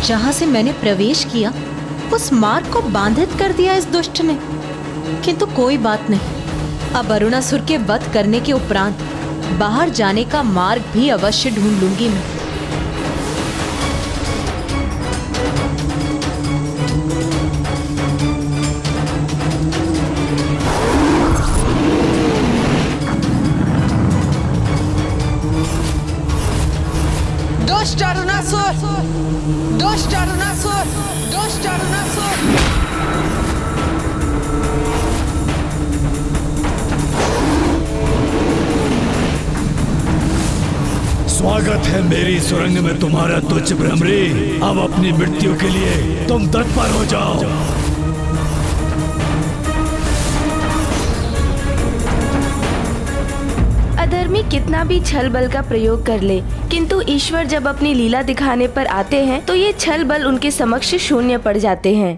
जहां से मैंने प्रवेश किया उस मार्ग को बाधित कर दिया इस दुष्ट ने। किंतु कोई बात नहीं, अब अरुणासुर के वध करने के उपरांत बाहर जाने का मार्ग भी अवश्य ढूंढ लूंगी मैं। दुष्ट अरुणासुर! दुष्ट अरुणासुर! दुष्ट अरुणासुर! स्वागत है मेरी सुरंग में तुम्हारा तुच्छ भ्रमरी। अब अपनी मृत्यु के लिए तुम तत्पर हो जाओ। अधर्मी कितना भी छल बल का प्रयोग कर ले, किंतु ईश्वर जब अपनी लीला दिखाने पर आते हैं तो ये छल बल उनके समक्ष शून्य पड़ जाते हैं।